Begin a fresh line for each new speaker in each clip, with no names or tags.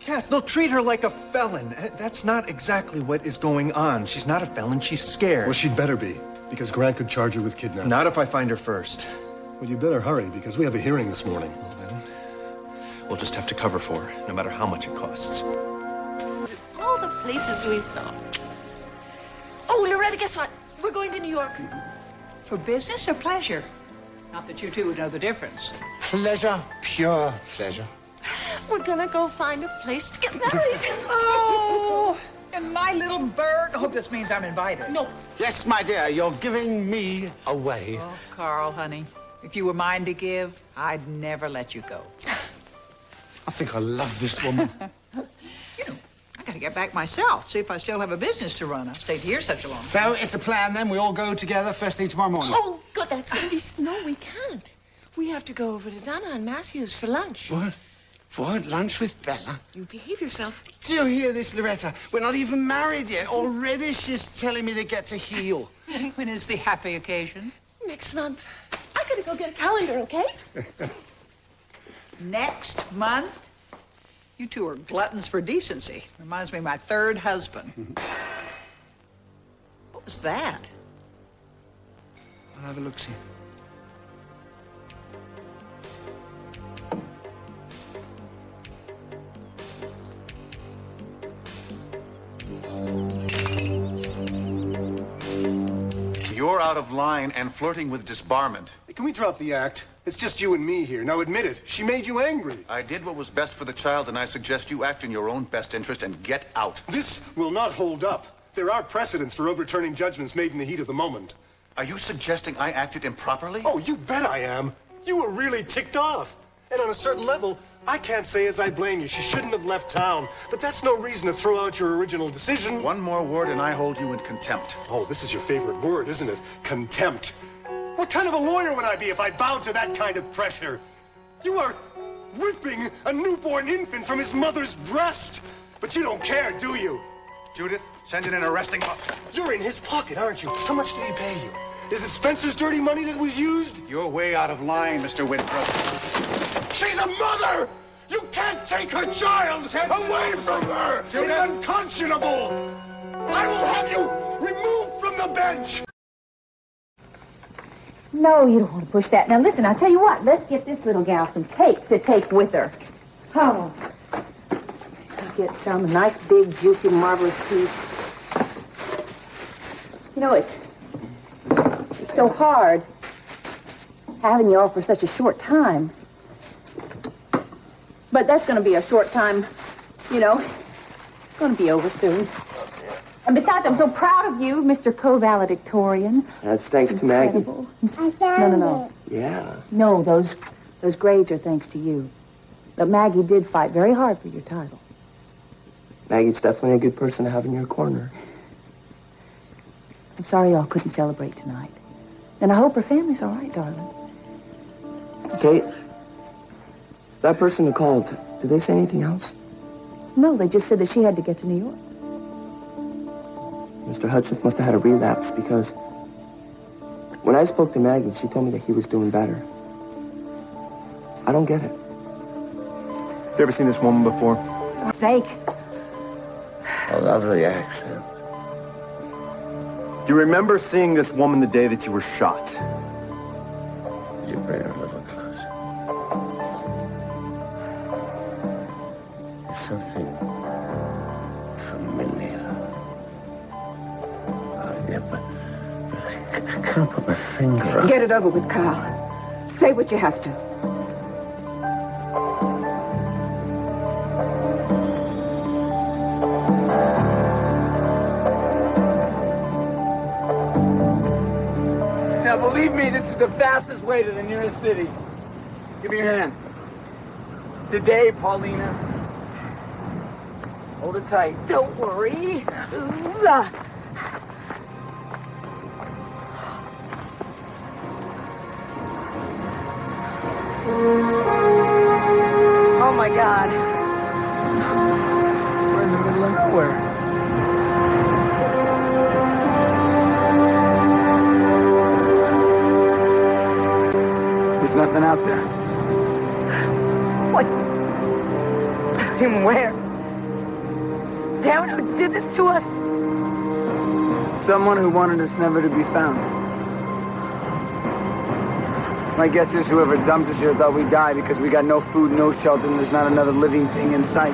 Cass, they'll treat her like a felon. That's not exactly what is going on. She's not a felon, she's scared.
Well, she'd better be, because Grant could charge her with kidnapping.
Not if I find her first.
Well, you better hurry, because we have a hearing this morning.
Well, then, we'll just have to cover for her, no matter how much it costs.
All the places we saw. Oh, Loretta, guess what? We're going to New York.
For business or pleasure? Not that you two would know the difference.
Pleasure, pure pleasure.
We're gonna go find a place to get married.
Oh, and my little bird. I hope this means I'm invited.
No.
Yes, my dear, you're giving me away.
Oh, Carl, honey, if you were mine to give, I'd never let you go.
I think I love this woman.
You know, I gotta get back myself, see if I still have a business to run. I've stayed here such a long time.
So it's a plan then. We all go together first thing tomorrow morning.
Oh, good. That's gonna be... No, we can't. We have to go over to Donna and Matthew's for lunch.
What? For lunch with Bella?
You behave yourself.
Do you hear this, Loretta? We're not even married yet. Already she's telling me to get to heel.
When is the happy occasion?
Next month. I gotta go get a calendar, okay?
Next month? You two are gluttons for decency. Reminds me of my third husband. What was that?
I'll have a look-see.
You're out of line and flirting with disbarment.
Hey, can we drop the act? It's just you and me here. Now admit it. She made you angry.
I did what was best for the child, and I suggest you act in your own best interest and get out.
This will not hold up. There are precedents for overturning judgments made in the heat of the moment.
Are you suggesting I acted improperly?
Oh, you bet I am. You were really ticked off. And on a certain level, I can't say as I blame you. She shouldn't have left town. But that's no reason to throw out your original decision.
One more word and I hold you in contempt.
Oh, this is your favorite word, isn't it? Contempt. What kind of a lawyer would I be if I bowed to that kind of pressure? You are ripping a newborn infant from his mother's breast. But you don't care, do you?
Judith, send in an arresting officer.
You're in his pocket, aren't you? How much did he pay you? Is it Spencer's dirty money that was used?
You're way out of line, Mr. Winthrop.
She's a mother! You can't take her child away from her!
Judith.
It's unconscionable! I will have you removed from the bench!
No, you don't want to push that. Now, listen, I'll tell you what. Let's get this little gal some cake to take with her. Oh. Get some nice, big, juicy, marvelous piece. You know, it's so hard having you all for such a short time. But that's going to be a short time, you know. It's going to be over soon. And besides, I'm so proud of you, Mr. Co-valedictorian.
That's thanks to Maggie.
I found No.
Yeah.
No, those grades are thanks to you. But Maggie did fight very hard for your title.
Maggie's definitely a good person to have in your corner.
I'm sorry y'all couldn't celebrate tonight. And I hope her family's all right, darling.
Kate, that person who called, did they say anything else?
No, they just said that she had to get to New York.
Mr. Hutchins must have had a relapse because when I spoke to Maggie, she told me that he was doing better. I don't get it.
You ever seen this woman before?
For sake.
A lovely accent.
Do you remember seeing this woman the day that you were shot?
You bring her a little closer. There's something familiar. Yeah, but I can't put my finger on.
Get it over with, Kyle. Say what you have to.
Now, believe me, this is the fastest way to the nearest city. Give me your hand. Today, Paulina. Hold it tight.
Don't worry. Oh, my God.
We're in the middle of nowhere. There's nothing out there.
What?
Him where? Damn it, who did this to us?
Someone who wanted us never to be found. My guess is whoever dumped us here thought we'd die because we got no food, no shelter, and there's not another living thing in sight.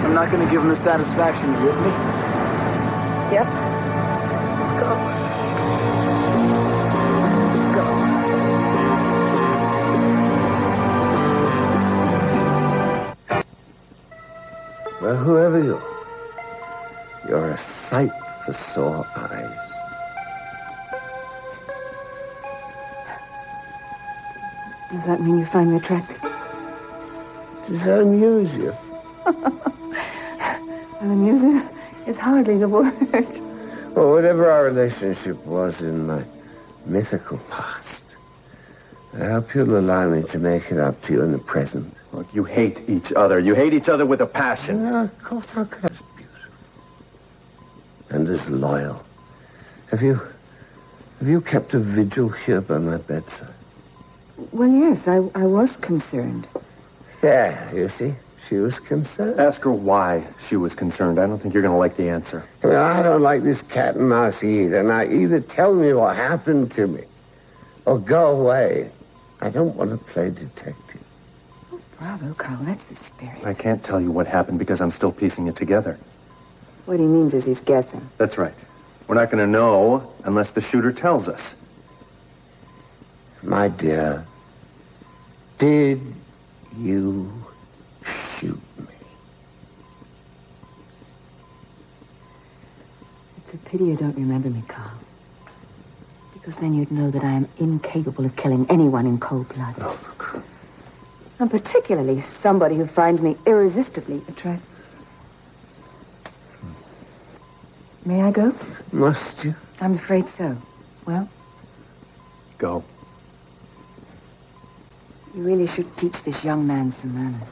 I'm not going to give them the satisfaction. You with me?
Yep. Let's go.
Well, whoever you are, you're a sight for sore eyes.
Does that mean you find me attractive?
Does that amuse you?
Well, amusing is hardly the word.
Well, whatever our relationship was in my mythical past, I hope you'll allow me to make it up to you in the present.
Look, you hate each other. You hate each other with a passion.
Yeah, of course, how could I? As beautiful and as loyal. Have you kept a vigil here by my bedside?
Well, yes, I was concerned.
Yeah, you see, she was concerned.
Ask her why she was concerned. I don't think you're going to like the answer.
Well, I don't like this cat and mouse either. Now, either tell me what happened to me or go away. I don't want to play detective.
Oh, bravo, Carl, that's the spirit.
I can't tell you what happened because I'm still piecing it together.
What he means is he's guessing.
That's right. We're not going to know unless the shooter tells us.
My dear, did you shoot me?
It's a pity you don't remember me, Carl. Because then you'd know that I am incapable of killing anyone in cold blood.
Oh, for Christ.
And particularly somebody who finds me irresistibly attractive. May I go?
Must you?
I'm afraid so. Well?
Go.
You really should teach this young man some manners.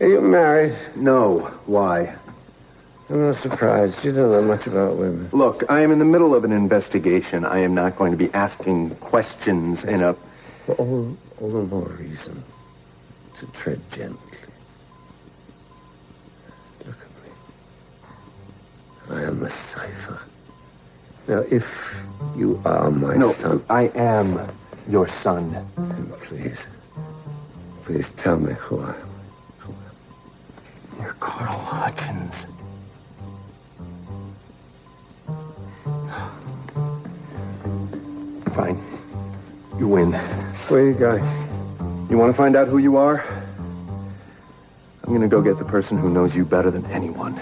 Are you married?
No. Why?
I'm not surprised. You don't know much about women.
Look, I am in the middle of an investigation. I am not going to be asking questions in a...
All the more reason to tread gently. Look at me. I am a cipher. Now, if you are my son...
I am your son.
Then please tell me who I am.
You're Carl Hutchins. Fine. You win.
Where are you going?
You want to find out who you are? I'm going to go get the person who knows you better than anyone.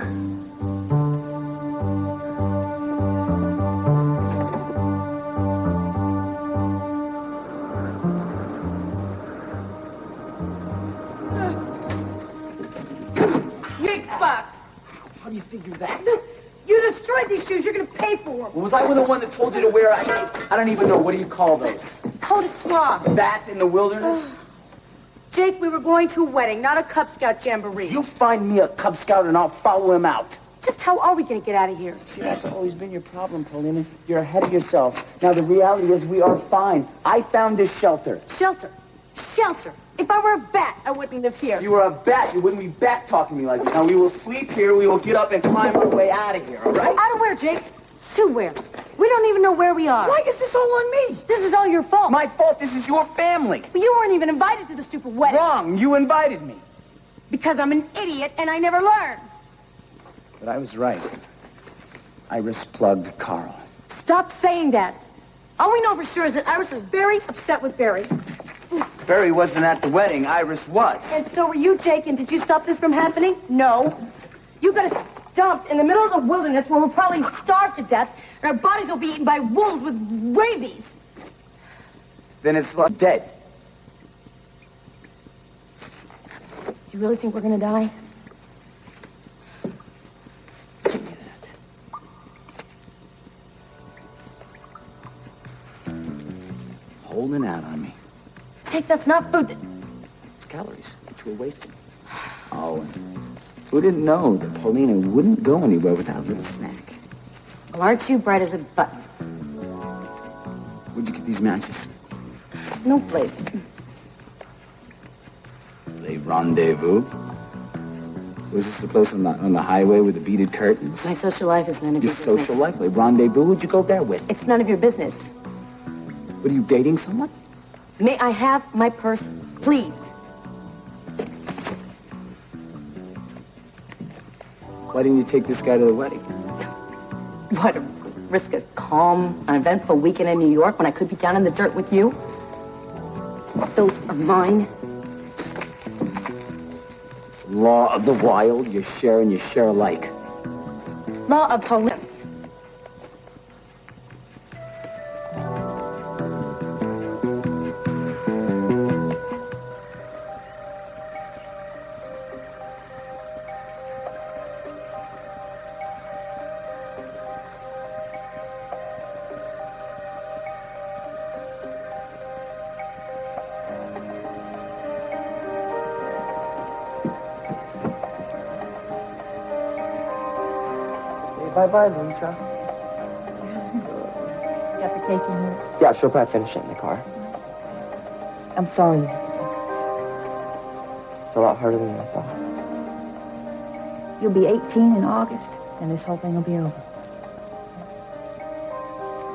How do you figure that?
You destroyed these shoes. You're going to pay for them.
Well, was I the one that told you to wear? I don't even know. What do you call those?
How to swap.
That in the wilderness?
Jake, we were going to a wedding, not a Cub Scout jamboree.
You find me a Cub Scout and I'll follow him out.
Just how are we going to get out of here?
See, that's always been your problem, Paulina. You're ahead of yourself. Now, the reality is we are fine. I found this shelter.
Shelter. Shelter. If I were a bat, I wouldn't live here.
If you were a bat, you wouldn't be back-talking me like this. Now, we will sleep here. We will get up and climb our way out of here, all right?
Out of where, Jake? To where? We don't even know where we are.
Why is this all on me?
This is all your fault.
My fault. This is your family.
But you weren't even invited to the stupid wedding.
Wrong. You invited me.
Because I'm an idiot and I never learned.
But I was right. Iris plugged Carl.
Stop saying that. All we know for sure is that Iris is very upset with Barry.
Barry wasn't at the wedding. Iris was.
And so were you, Jake, and did you stop this from happening? No. You got us dumped in the middle of the wilderness where we'll probably starve to death, and our bodies will be eaten by wolves with rabies.
Then it's like dead.
Do you really think we're gonna die?
Give me that. Holding out on me.
Jake, that's not food.
It's calories, which we're wasting. Oh, and who didn't know that Paulina wouldn't go anywhere without a little snack?
Well, aren't you bright as a button?
Where'd you get these matches?
No place.
They rendezvous. Was this the place on the highway with the beaded curtains?
My social life is none of
Your
your business.
social life? They rendezvous? Who'd you go there with?
It's none of your business.
What, are you dating someone?
May I have my purse, please?
Why didn't you take this guy to the wedding?
What, risk a calm, uneventful weekend in New York when I could be down in the dirt with you? Those are mine.
Law of the wild, you share and you share alike.
Law of police.
Bye-bye, Lisa.
Got the cake in here?
Yeah, she'll probably finish it in the car.
I'm sorry.
It's a lot harder than I thought.
You'll be 18 in August, and this whole thing will be over.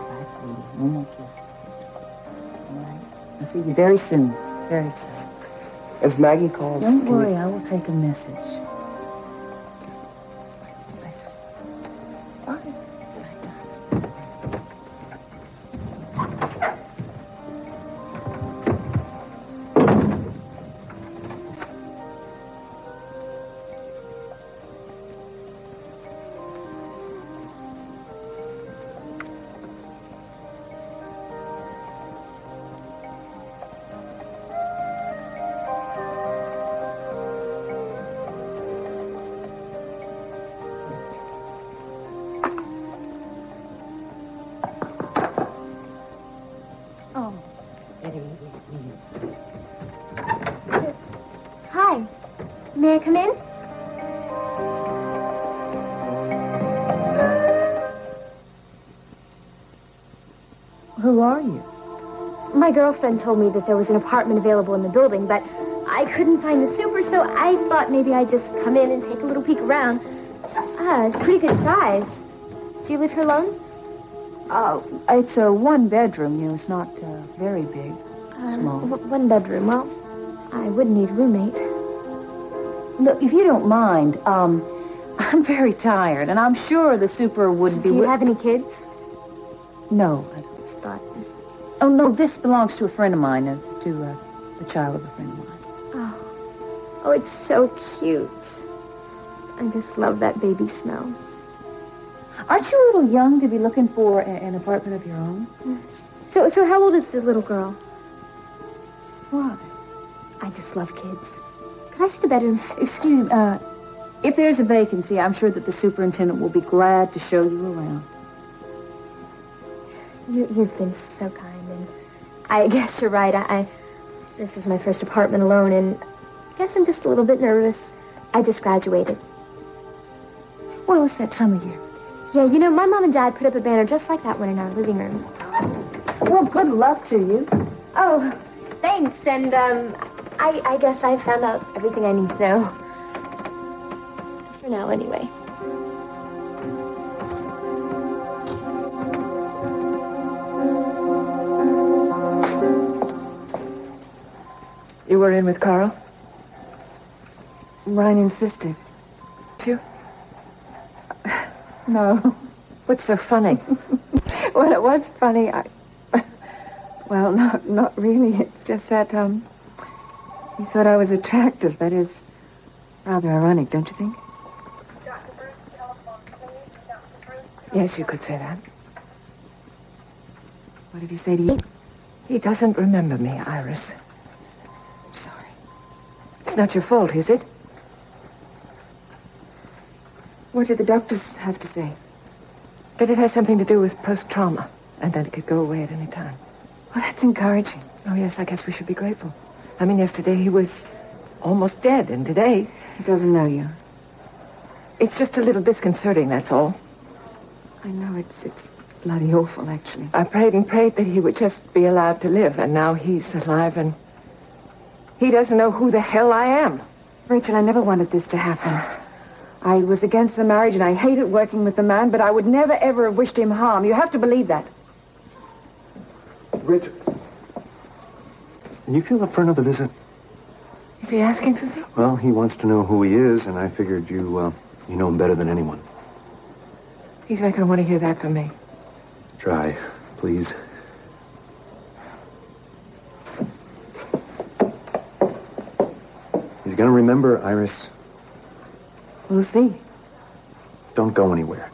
Bye, sweetie. One more kiss. All right. I'll see you very soon. Very soon.
If Maggie calls...
Don't worry, I will take a message.
Hi. May I come in?
Who are you?
My girlfriend told me that there was an apartment available in the building, but I couldn't find the super, so I thought maybe I'd just come in and take a little peek around. It's pretty good size. Do you live here alone?
It's a one-bedroom, you know. It's not very big. Small.
One bedroom. Well, I would need a roommate.
Look, if you don't mind, I'm very tired, and I'm sure the super would be...
Do you have any kids?
No, I don't.
Thought...
Oh, no, this belongs to a friend of mine, to the child of a friend of mine.
Oh, it's so cute. I just love that baby smell.
Aren't you a little young to be looking for an apartment of your own?
So how old is the little girl?
What?
I just love kids. Could I see the bedroom?
Excuse me, if there's a vacancy, I'm sure that the superintendent will be glad to show you around.
You've been so kind, and I guess you're right. This is my first apartment alone, and I guess I'm just a little bit nervous. I just graduated.
Well, it's that time of year.
Yeah, you know, my mom and dad put up a banner just like that one in our living room.
Well, good luck to you.
Oh, thanks, and, I guess I found out everything I need to know. For now, anyway.
You were in with Carl? Ryan insisted. You? No. What's so funny? Well, it was funny. Well, not really. It's just that, he thought I was attractive. That is rather ironic, don't you think? Yes, you could say that. What did he say to you? He doesn't remember me, Iris. Sorry. It's not your fault, is it? What did the doctors have to say? That it has something to do with post-trauma, and that it could go away at any time. Well, that's encouraging. Oh, yes, I guess we should be grateful. I mean, yesterday he was almost dead, and today... He doesn't know you. It's just a little disconcerting, that's all. I know, it's bloody awful, actually. I prayed and prayed that he would just be allowed to live, and now he's alive, and he doesn't know who the hell I am.
Rachel, I never wanted this to happen. I was against the marriage, and I hated working with the man, but I would never, ever have wished him harm. You have to believe that.
Rich, can you feel up for another visit?
Is he asking for me?
Well, he wants to know who he is, and I figured you know him better than anyone.
He's not going to want to hear that from me.
Try, please. He's going to remember, Iris.
We'll see.
Don't go anywhere.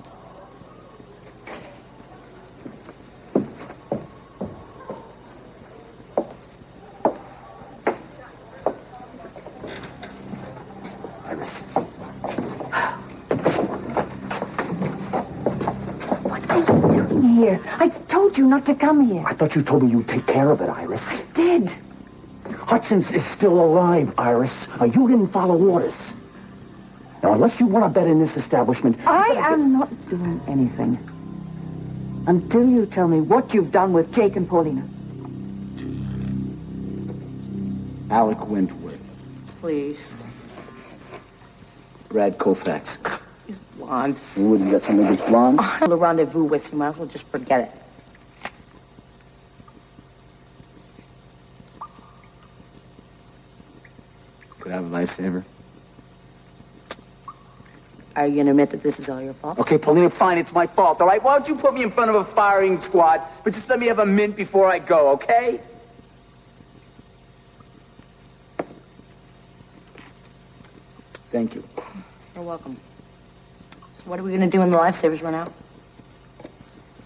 Here. I told you not to come here.
I thought you told me you'd take care of it, Iris.
I did.
Hutchins is still alive, Iris. You didn't follow orders. Now, unless you want to bet in this establishment...
I am not doing anything until you tell me what you've done with Jake and Paulina.
Alec Wentworth.
Please.
Brad Koufax.
He's blonde.
Ooh, you got something against blonde?
I'll rendezvous with you. Might as well just forget it.
Could I have a lifesaver?
Are you going to admit that this is all your fault?
Okay, Paulina, fine, it's my fault, all right? Why don't you put me in front of a firing squad, but just let me have a mint before I go, okay? Thank you.
You're welcome. So what are we going to do when the lifesavers run out?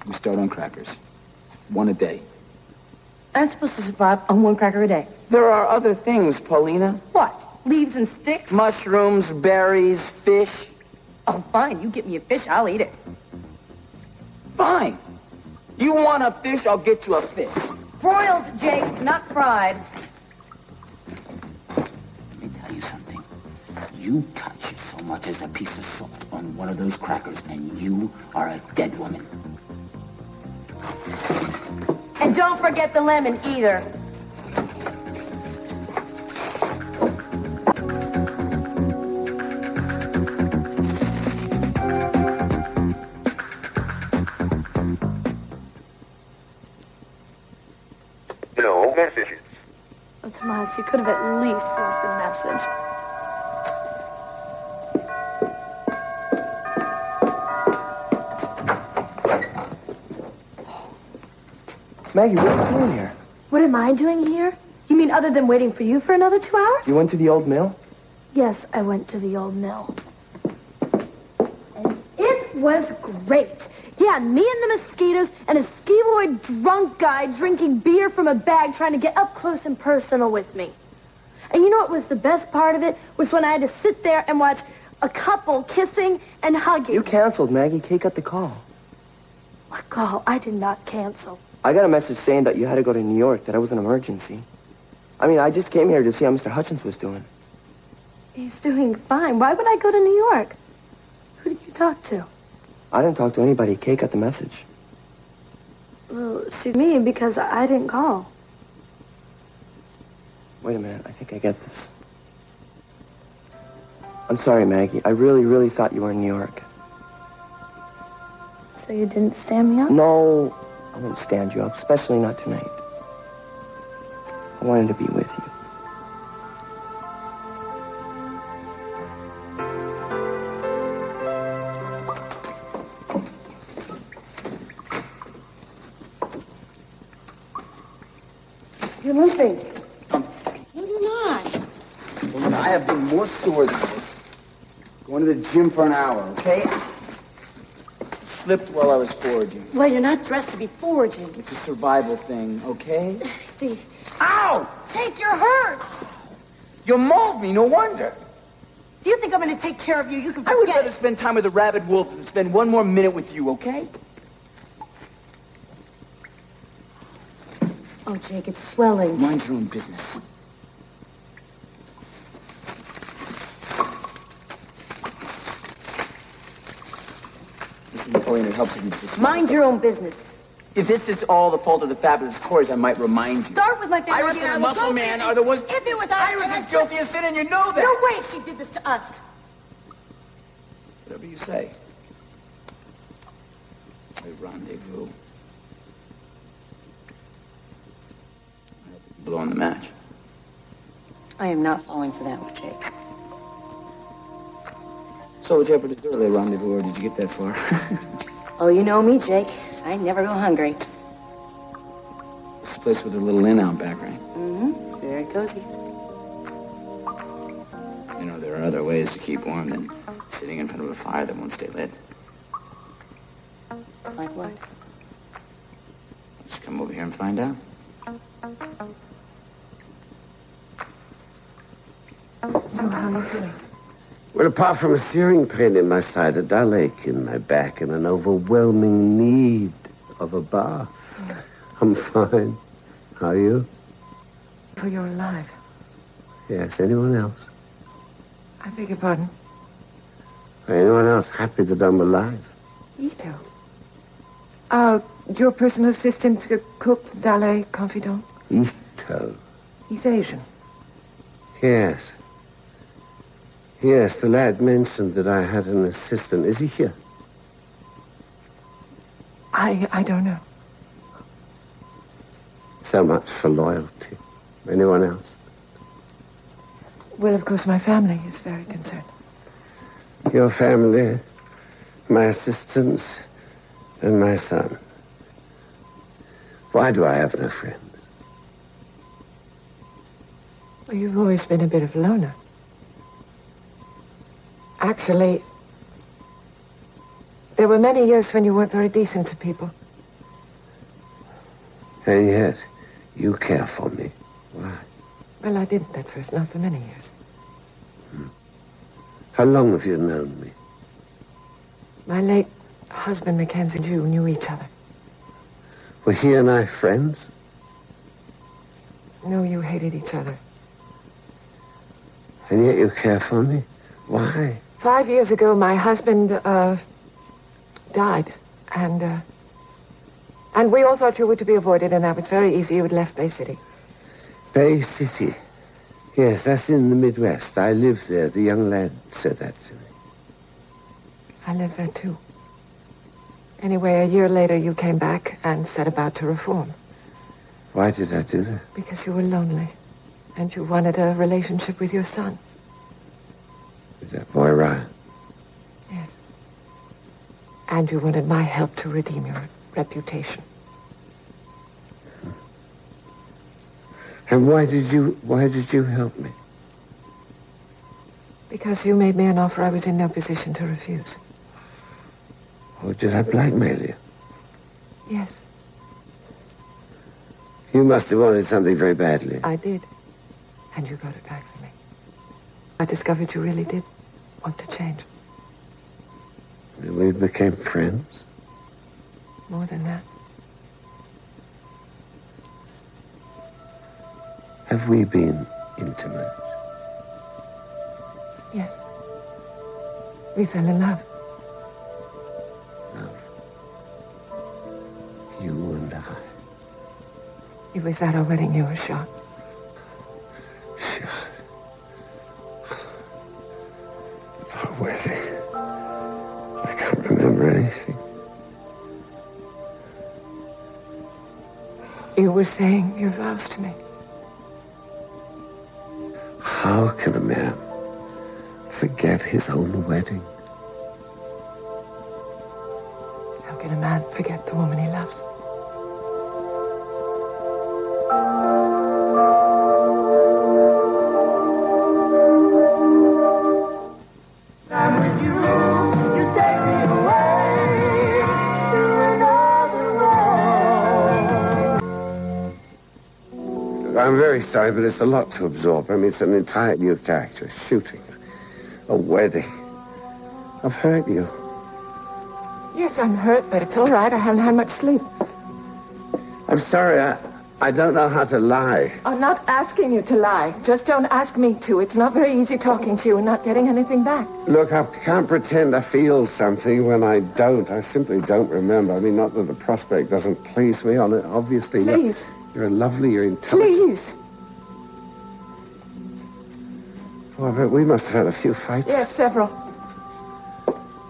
We start on crackers. One a day.
I'm supposed to survive on one cracker a day.
There are other things, Paulina.
What? Leaves and sticks?
Mushrooms, berries, fish.
Oh, fine. You get me a fish, I'll eat it.
Fine. You want a fish, I'll get you a fish.
Broiled, Jake, not fried.
Let me tell you something. You touch so much as a piece of salt on one of those crackers, and you are a dead woman.
And don't forget the lemon either.
No messages.
Oh, Tomas, you could have at least left a message.
Maggie, what are you doing here?
What am I doing here? You mean other than waiting for you for another 2 hours?
You went to the old mill?
Yes, I went to the old mill. And it was great. Yeah, me and the mosquitoes and a skeevoid drunk guy drinking beer from a bag trying to get up close and personal with me. And you know what was the best part of it? Was when I had to sit there and watch a couple kissing and hugging.
You canceled, Maggie. Kate got the call.
What call? I did not cancel.
I got a message saying that you had to go to New York, that it was an emergency. I mean, I just came here to see how Mr. Hutchins was doing.
He's doing fine. Why would I go to New York? Who did you talk to?
I didn't talk to anybody. Kate got the message.
Well, she's me because I didn't call.
Wait a minute. I think I get this. I'm sorry, Maggie. I really, really thought you were in New York.
So you didn't stand me up?
No, I won't stand you up, especially not tonight. I wanted to be with you.
You're limping.
No, you're not.
Paulina, I have been more sore than this. Going to the gym for an hour, okay? Slipped while I was foraging.
Well, you're not dressed to be foraging.
It's a survival thing, okay?
See.
Ow!
Take your hurt.
You mauled me, no wonder.
If you think I'm going to take care of you, you can forget
I would rather spend time with the rabid wolves than spend one more minute with you, okay?
Oh, Jake, it's swelling.
Mind your own business.
Listen, Pauline, it helps if you just...
Mind your own business.
If this is all the fault of the fabulous Corys, I might remind you.
Start with like that.
Iris and the muscle man are the ones...
If it was
Iris is guilty of sin, and you know that.
No way she did this to us.
Whatever you say. A rendezvous. Blow on the match.
I am not falling for that one, Jake.
So would you ever do a rendezvous, or did you get that far?
Oh, you know me, Jake. I never go hungry.
This place with a little inn out back, right?
Mm-hmm. It's very cozy.
You know, there are other ways to keep warm than sitting in front of a fire that won't stay lit.
Like what?
Just come over here and find out.
So how are you feeling?
Well, apart from a searing pain in my side, a dull ache in my back, and an overwhelming need of a bath, I'm fine. How are you?
For you're alive.
Yes, anyone else?
I beg your pardon?
Anyone else happy that I'm alive?
Ito. Your personal assistant, cook, valet, confidant?
Ito.
He's Asian.
Yes. Yes, the lad mentioned that I had an assistant. Is he here?
I don't know.
So much for loyalty. Anyone else?
Well, of course, my family is very concerned.
Your family, my assistants, and my son. Why do I have no friends?
Well, you've always been a bit of a loner. Actually, there were many years when you weren't very decent to people.
And yet, you care for me. Why?
Well, I didn't at first, not for many years.
How long have you known me?
My late husband, Mackenzie, and you knew each other.
Were he and I friends?
No, you hated each other.
And yet you care for me? Why?
5 years ago, my husband, died. And we all thought you were to be avoided, and that was very easy. You had left Bay City.
Bay City? Yes, that's in the Midwest. I lived there. The young lad said that to me.
I lived there, too. Anyway, a year later, you came back and set about to reform.
Why did I do that?
Because you were lonely, and you wanted a relationship with your son.
With that boy, Ryan?
Yes. And you wanted my help to redeem your reputation.
And why did you help me?
Because you made me an offer I was in no position to refuse.
Or did I blackmail you?
Yes,
You must have wanted something very badly.
I did. And you got it back for me. I discovered you really did want to change.
And we became friends.
More than that.
Have we been intimate?
Yes. We fell in love.
Love. You and I.
It was at our wedding you were shot.
Shot? Our wedding? I can't remember anything.
You were saying your vows to me.
How can a man forget his own wedding?
How can a man forget the woman he loves?
I'm very sorry, but it's a lot to absorb. I mean, it's an entire new character. Shooting. A wedding. I've hurt you.
Yes, I'm hurt, but it's all right. I haven't had much sleep.
I'm sorry. I don't know how to lie.
I'm not asking you to lie. Just don't ask me to. It's not very easy talking to you and not getting anything back.
Look, I can't pretend I feel something when I don't. I simply don't remember. I mean, not that the prospect doesn't please me. Obviously,
Please.
You're lovely, you're intelligent.
Please.
Oh, I bet we must have had a few fights.
Yes, several.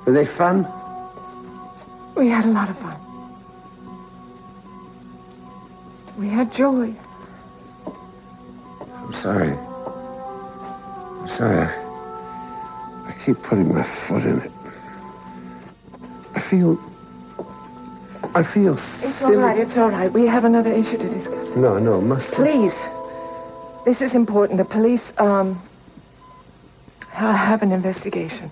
Were they fun?
We had a lot of fun. We had joy.
I'm sorry. I keep putting my foot in it. I feel
It's all right, it's all right. We have another issue to discuss.
No, must we?
Please. This is important. The police, have an investigation.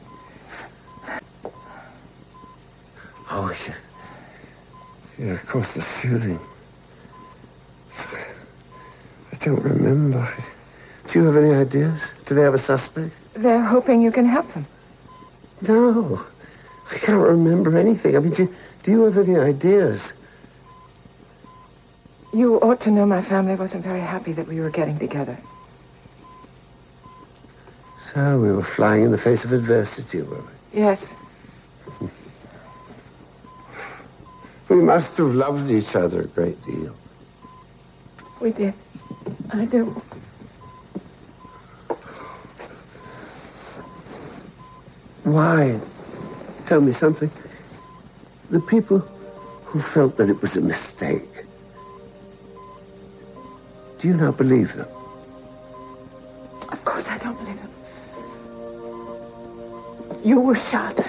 Oh, yeah, of course, the shooting. I don't remember. Do you have any ideas? Do they have a suspect?
They're hoping you can help them.
No. I can't remember anything. I mean, do you have any ideas?
You ought to know my family wasn't very happy that we were getting together.
So we were flying in the face of adversity, were we?
Yes.
We must have loved each other a great deal.
We did. I do.
Why? Tell me something. The people who felt that it was a mistake, do you not believe them?
Of course I don't believe them. You were shot.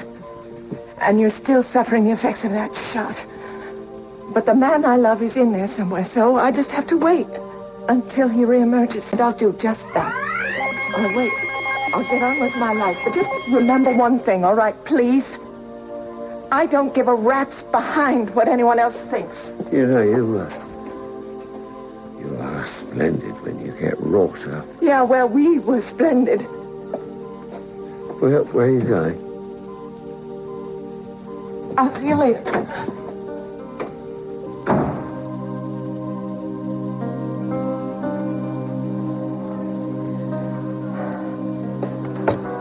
And you're still suffering the effects of that shot. But the man I love is in there somewhere, so I just have to wait until he reemerges. And I'll do just that. I'll wait. I'll get on with my life. But just remember one thing, all right, please? I don't give a rat's behind what anyone else thinks.
You know, you are splendid when you get wrought up.
Yeah, well, we were splendid.
Where are you going?
I'll see you later.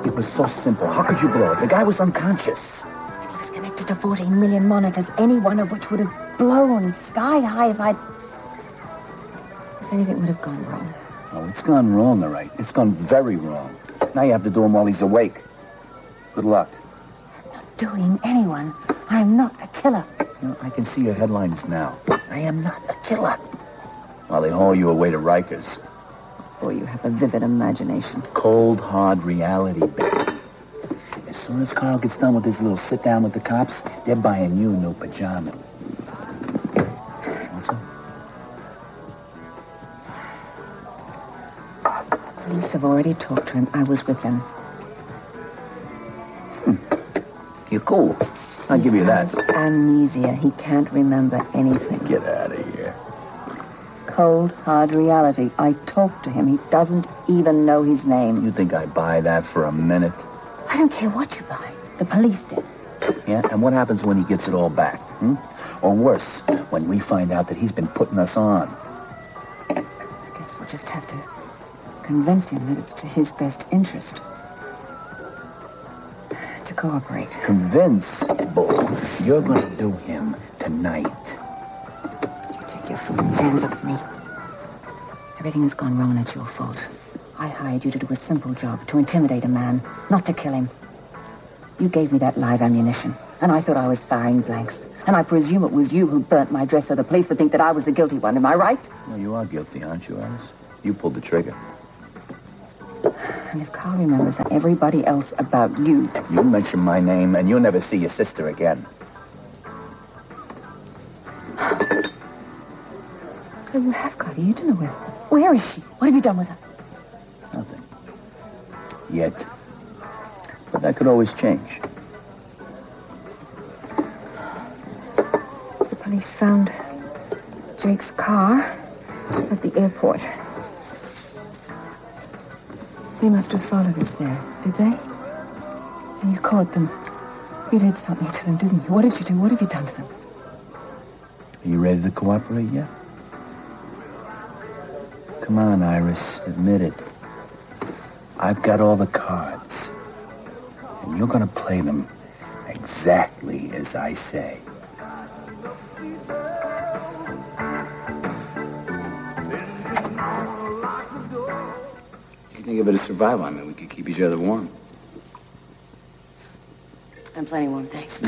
It was so simple. How could you blow it? The guy was unconscious.
And he was connected to 14 million monitors, any one of which would have blown sky high if anything would have gone wrong.
Oh, it's gone wrong, all right. It's gone very wrong. Now you have to do him while he's awake. Good luck.
I'm not doing anyone. I'm not a killer.
You know, I can see your headlines now. I am not a killer. While they haul you away to Rikers.
Boy, you have a vivid imagination.
Cold, hard reality, baby. As soon as Carl gets done with his little sit-down with the cops, they're buying you new pajamas. Want some?
Police have already talked to him. I was with him.
You're cool. I'll give you that.
Amnesia. He can't remember anything.
Get out of here.
Cold, hard reality. I talked to him. He doesn't even know his name.
You think I buy that for a minute?
I don't care what you buy. The police did.
Yeah, and what happens when he gets it all back? Or worse, when we find out that he's been putting us on?
I guess we'll just have to convince him that it's to his best interest to cooperate.
Convince? Bull. You're going to do him tonight.
You take your fucking hands off me. Everything has gone wrong and it's your fault. I hired you to do a simple job, to intimidate a man, not to kill him. You gave me that live ammunition, and I thought I was firing blanks. And I presume it was you who burnt my dress so the police would think that I was the guilty one. Am I right?
Well, you are guilty, aren't you, Alice? You pulled the trigger.
And if Carl remembers everybody else about you...
You mention my name, and you'll never see your sister again.
So you have got her. You don't know where. Where is she? What have you done with her?
Nothing. Yet. But that could always change.
The police found Jake's car at the airport. They must have followed us there, did they? And you caught them. You did something to them, didn't you? What did you do? What have you done to them?
Are you ready to cooperate yet?
Come on, Iris. Admit it. I've got all the cards. And you're gonna play them exactly as I say.
You think of it as survival. I mean, we could keep each other warm.
I'm plenty warm, thanks.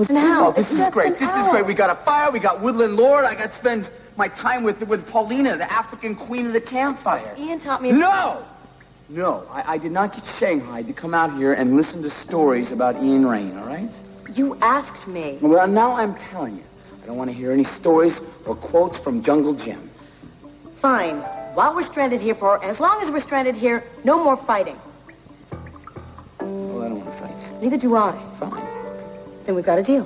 Now, this is great. This is great. We got a fire. We got woodland lore. I got to spend my time with Paulina, the African queen of the campfire.
Ian taught me...
No! No, I did not get shanghaied to come out here and listen to stories about Ian Rain, all right?
You asked me.
Well, now I'm telling you. I don't want to hear any stories or quotes from Jungle Jim.
Fine. While we're stranded here as long as we're stranded here, no more fighting.
Well, I don't want to fight.
Neither do I.
Fine.
Then we've got a deal.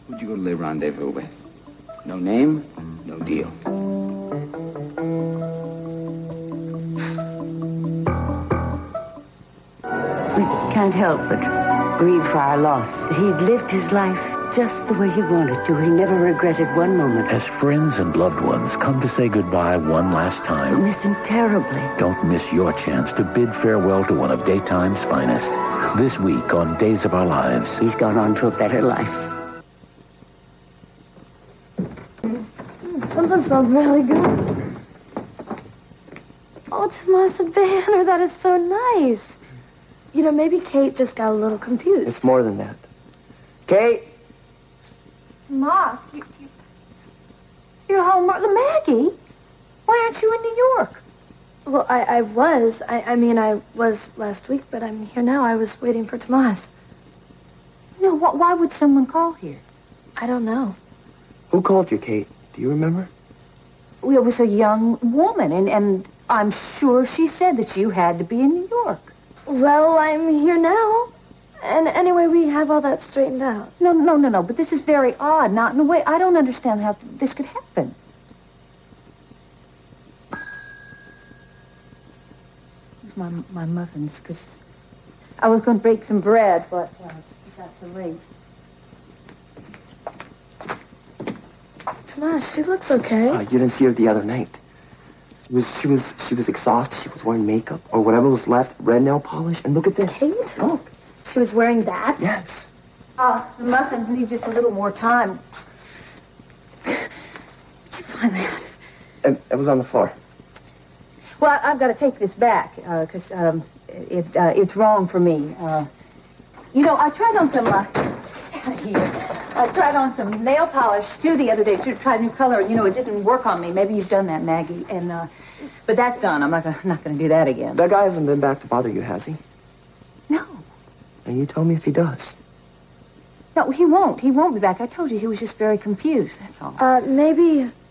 Who'd you go to Le Rendezvous with? No name, no deal.
We can't help but grieve for our loss. He'd lived his life just the way he wanted to. He never regretted one moment.
As friends and loved ones come to say goodbye one last time,
I miss him terribly.
don't miss your chance to bid farewell to one of daytime's finest. This week on Days of Our Lives.
He's gone on to a better life.
Something smells really good. Oh, Tomas, a banner. That is so nice. You know, maybe Kate just got a little confused.
It's more than that. Kate!
Tomas, you're home. Maggie, why aren't you in New York? Well, I was. I mean, I was last week, but I'm here now. I was waiting for Tomas.
No, why would someone call here?
I don't know.
Who called you, Kate? Do you remember?
Well, it was a young woman, and I'm sure she said that you had to be in New York.
Well, I'm here now. And anyway, we have all that straightened out.
No, but this is very odd. Not in a way. I don't understand how this could happen. Here's my muffins, because I was going to bake some bread, but it got so late.
Tomas, she looks okay.
You didn't see her the other night. She was exhausted. She was wearing makeup or whatever was left, red nail polish. And look at this.
Kate?
Look.
She was wearing that?
Yes.
The muffins need just a little more time. Did you find that?
It was on the floor.
Well, I've got to take this back, because it's wrong for me. You know, I tried on some, I tried on some nail polish, too, the other day, to try a new color, and, you know, it didn't work on me. Maybe you've done that, Maggie, and, but that's done. I'm not going to do that again.
That guy hasn't been back to bother you, has he?
No.
And you tell me if he does.
No, he won't. He won't be back. I told you he was just very confused, that's all.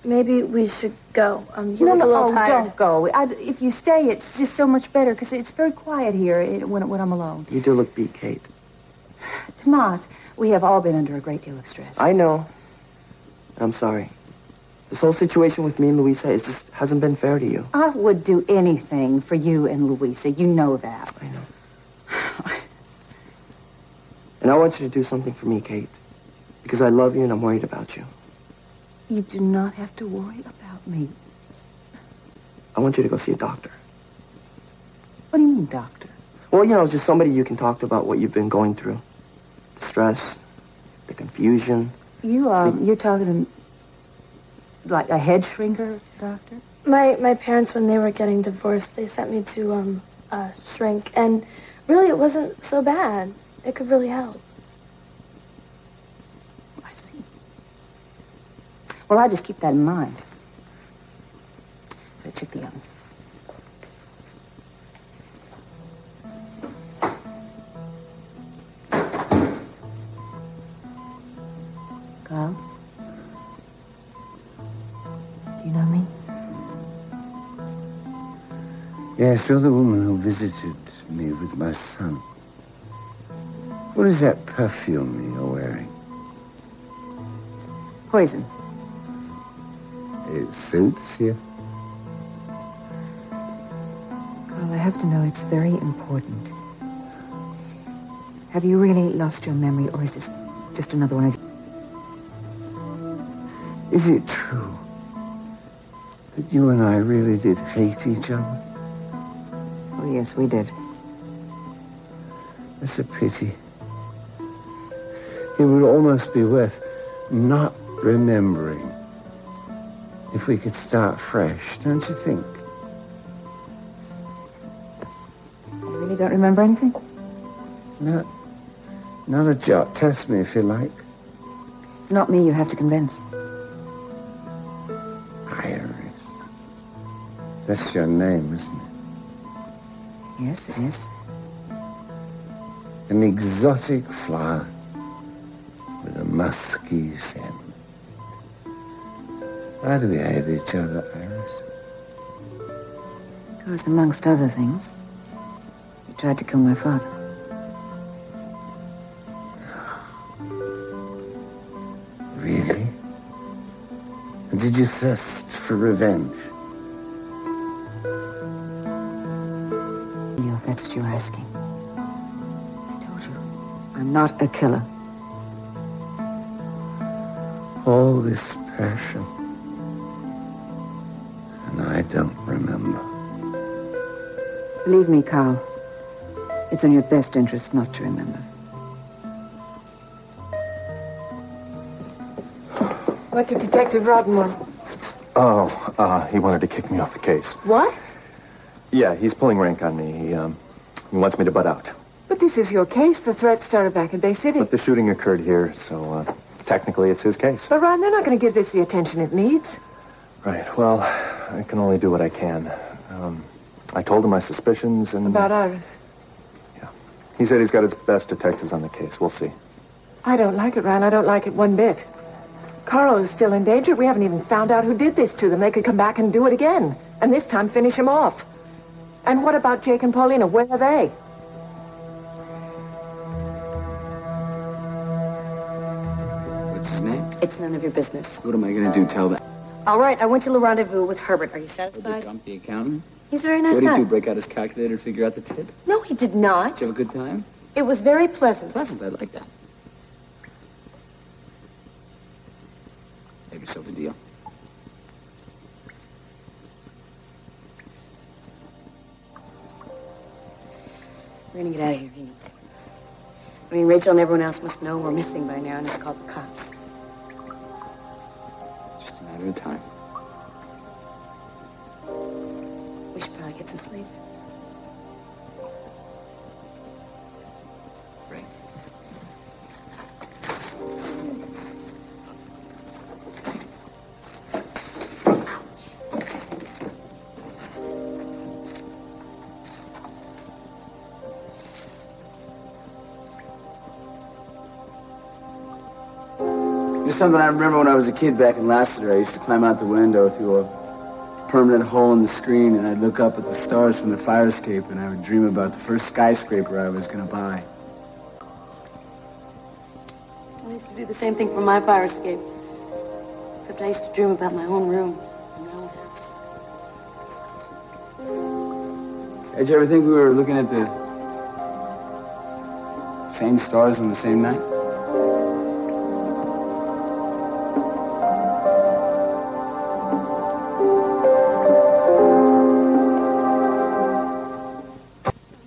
Maybe we should go. You look a little tired.
Don't go. If you stay, it's just so much better, because it's very quiet here when I'm alone.
You do look beat, Kate.
Tomas, we have all been under a great deal of stress.
I know. I'm sorry. This whole situation with me and Louisa just hasn't been fair to you.
I would do anything for you and Louisa. You know that.
I know. And I want you to do something for me, Kate. Because I love you and I'm worried about you.
You do not have to worry about me.
I want you to go see a doctor.
What do you mean, doctor?
Well, you know, just somebody you can talk to about what you've been going through. The stress, the confusion.
You're talking like a head shrinker, doctor?
My parents, when they were getting divorced, they sent me to a shrink. And really, it wasn't so bad. It could really help.
I see. Well, I just keep that in mind. Better check the oven. Carl? Do you know me?
Yes, you're the woman who visited me with my son. What is that perfume you're wearing?
Poison.
It suits you.
Carl, I have to know it's very important.
Have you really lost your memory, or is this just another one of...
Is it true that you and I really did hate each other?
Oh, yes, we did.
That's a pity. It would almost be worth not remembering if we could start fresh, don't you think?
You really don't remember anything?
Not a jot. Test me if you like.
It's not me you have to convince.
Iris. That's your name, isn't it?
Yes, it is.
An exotic flower with a musky scent. Why do we hate each other, Iris?
Because, amongst other things, you tried to kill my father.
Really? And did you thirst for revenge?
Neil, that's what you're asking. I told you, I'm not a killer.
All this passion. And I don't remember.
Believe me, Carl, it's in your best interest not to remember. What did Detective Rodden want?
Oh, he wanted to kick me off the case.
What?
Yeah, he's pulling rank on me. He wants me to butt out.
But this is your case. The threat started back in Bay City.
But the shooting occurred here, so technically it's his case.
But, Ron, they're not going to give this the attention it needs.
Right, well, I can only do what I can. I told him my suspicions and...
About Iris.
He said he's got his best detectives on the case. We'll see.
I don't like it, Ron. I don't like it one bit. Carl is still in danger. We haven't even found out who did this to them. They could come back and do it again. And this time finish him off. And what about Jake and Paulina? Where are they?
What's his name?
It's none of your business.
What am I going to do? Tell them?
All right, I went to Le Rendezvous with Herbert. Are you satisfied?
Dump the accountant?
He's a very nice
What did
guy.
he do? Break out his calculator and figure out the tip?
No, he did not.
Did you have a good time?
It was very pleasant.
Pleasant. I like that. Have yourself a deal.
We're gonna get out of here, Heenan. I mean, Rachel and everyone else must know we're missing by now, and it's called the cops.
Just a matter of time.
We should probably get some sleep.
Right. There's something I remember when I was a kid back in Lassiter. I used to climb out the window through a permanent hole in the screen, and I'd look up at the stars from the fire escape, and I would dream about the first skyscraper I was going to buy.
I used to do the same thing for my fire escape. Except I used to dream about my own room in my own house.
Did you ever think we were looking at the same stars on the same night?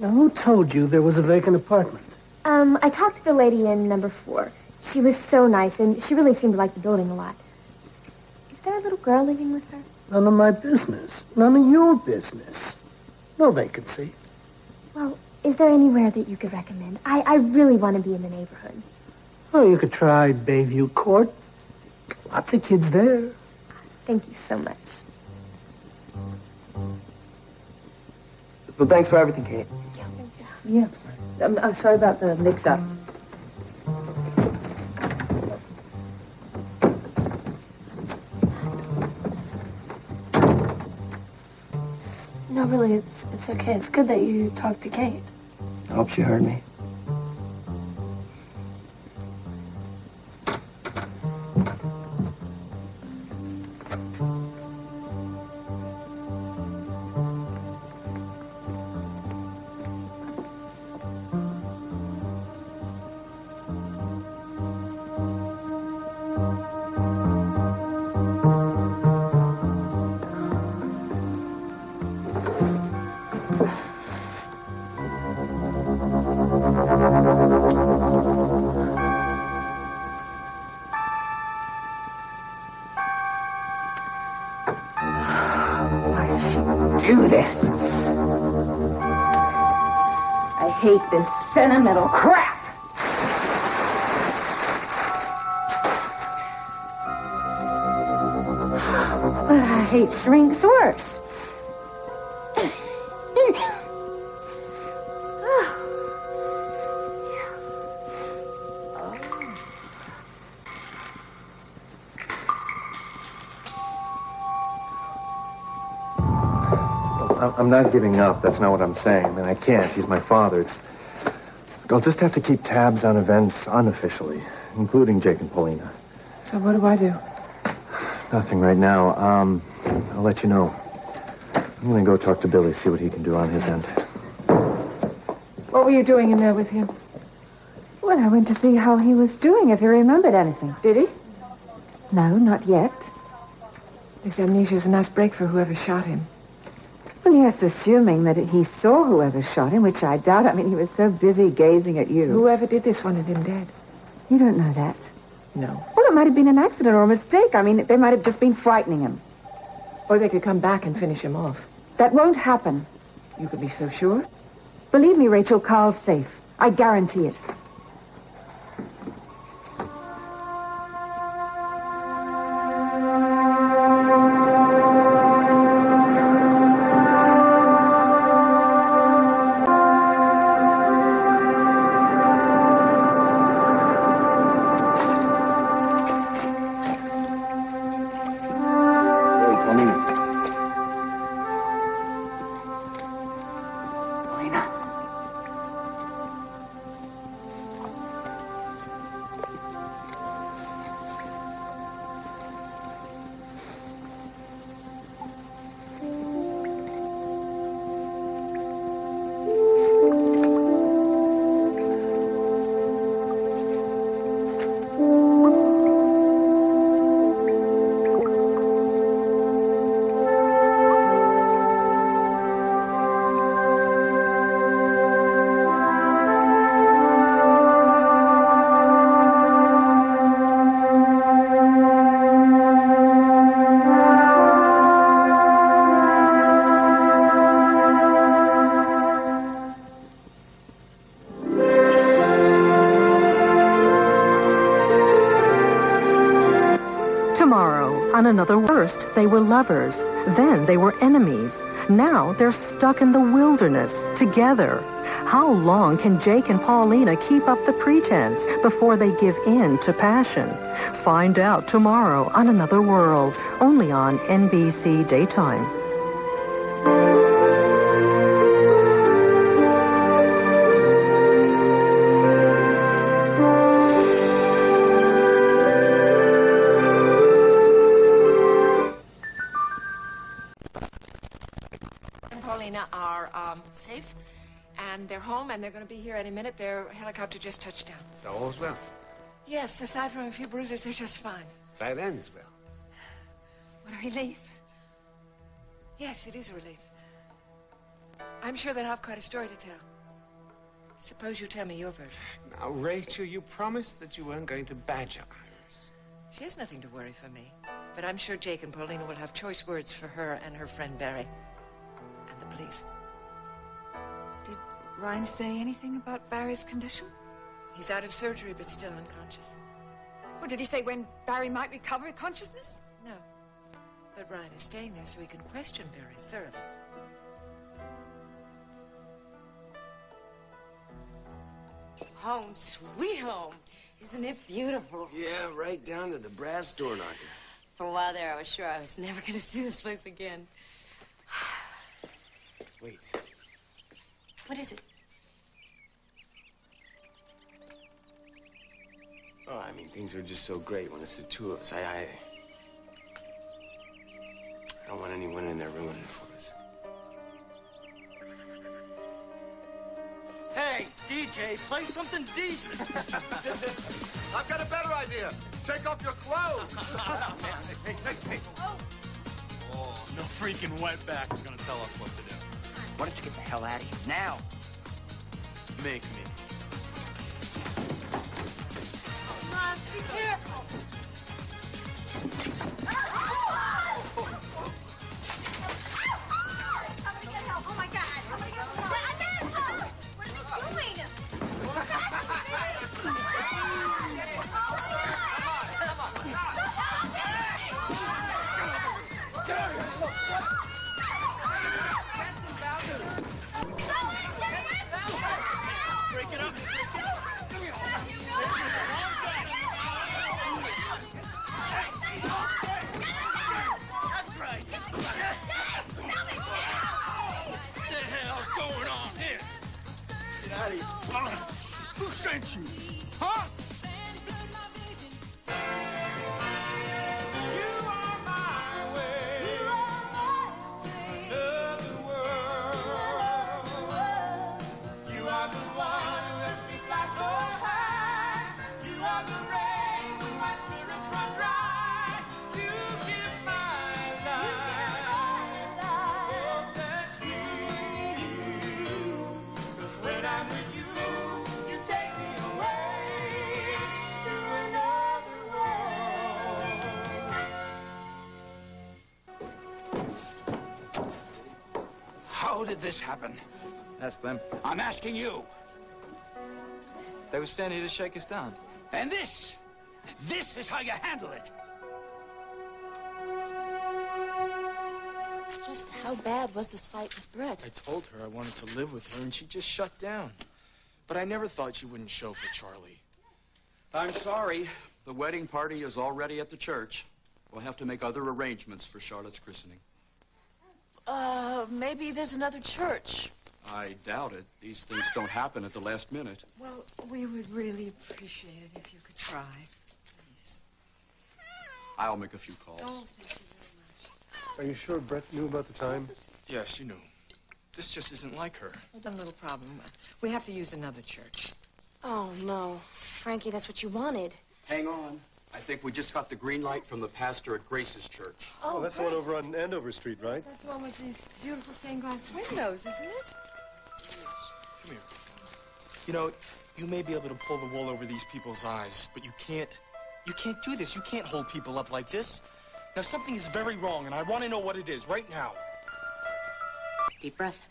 Who told you there was a vacant apartment?
I talked to the lady in number 4. She was so nice, and she really seemed to like the building a lot. Is there a little girl living with her?
None of my business. None of your business. No vacancy.
Well, is there anywhere that you could recommend? I really want to be in the neighborhood.
Oh, you could try Bayview Court. Lots of kids there.
Thank you so much.
Well, thanks for everything, Kate.
Yeah. I'm sorry about the mix-up.
No, really, it's okay. It's good that you talked to Kate.
I hope she heard me.
hate this sentimental crap. But I hate shrinks worse.
I'm not giving up. That's not what I'm saying. I mean, I can't. He's my father. I'll just have to keep tabs on events unofficially, including Jake and Paulina.
So what do I do?
Nothing right now. I'll let you know. I'm going to go talk to Billy, see what he can do on his end.
What were you doing in there with him?
Well, I went to see how he was doing, if he remembered anything.
Did he?
No, not yet.
His amnesia's a nice break for whoever shot him.
Well, yes, assuming that he saw whoever shot him, which I doubt. I mean, he was so busy gazing at you.
Whoever did this wanted him dead.
You don't know that.
No.
Well, it might have been an accident or a mistake. I mean, they might have just been frightening him.
Or they could come back and finish him off.
That won't happen.
You could be so sure?
Believe me, Rachel, Carl's safe. I guarantee it.
On another worst, they were lovers. Then they were enemies. Now they're stuck in the wilderness together. How long can Jake and Paulina keep up the pretense before they give in to passion? Find out tomorrow on Another World, only on NBC Daytime.
Are safe, and they're home, and they're going to be here any minute. Their helicopter just touched down.
So all's well.
Yes, aside from a few bruises, they're just fine.
That ends well.
What a relief. Yes, it is a relief. I'm sure they'll have quite a story to tell. Suppose you tell me your version.
Now, Rachel, you promised that you weren't going to badger Iris.
She has nothing to worry for me, but I'm sure Jake and Paulina will have choice words for her and her friend Barry. And the police.
Did Ryan say anything about Barry's condition?
He's out of surgery, but still unconscious.
Well, did he say when Barry might recover consciousness?
No. But Ryan is staying there so he can question Barry thoroughly.
Home, sweet home. Isn't it beautiful?
Yeah, right down to the brass door knocker.
For a while there, I was sure I was never going to see this place again.
Wait.
What is it?
Oh, I mean, things are just so great when it's the two of us. I don't want anyone in there ruining it for us.
Hey, DJ, play something decent.
I've got a better idea. Take off your clothes.
Hey. Oh, no freaking wetback is gonna tell us what to do.
Why don't you get the hell out of here now?
Make me.
Mom, be careful. Somebody get help. Oh, my God. Somebody get help. What are they doing?
Daddy, who sent you? Huh? How did this happen?
Ask them.
I'm asking you.
They were sent here to shake us down.
And this is how you handle it.
Just how bad was this fight with Brett?
I told her I wanted to live with her, and she just shut down. But I never thought she wouldn't show for Charlie.
I'm sorry. The wedding party is already at the church. We'll have to make other arrangements for Charlotte's christening.
Maybe there's another church.
I doubt it. These things don't happen at the last minute.
Well, we would really appreciate it if you could try, please.
I'll make a few calls.
Oh, thank you very much.
Are you sure Brett knew about the time?
Yeah, she knew. This just isn't like her.
A little problem. We have to use another church.
Oh, no. Frankie, that's what you wanted.
Hang on. I think we just got the green light from the pastor at Grace's church.
Oh, that's the one over on Andover Street, right?
That's the one with these beautiful stained glass windows, isn't it?
Come here. You know, you may be able to pull the wool over these people's eyes, but you can't do this. You can't hold people up like this. Now, something is very wrong, and I want to know what it is right now.
Deep breath.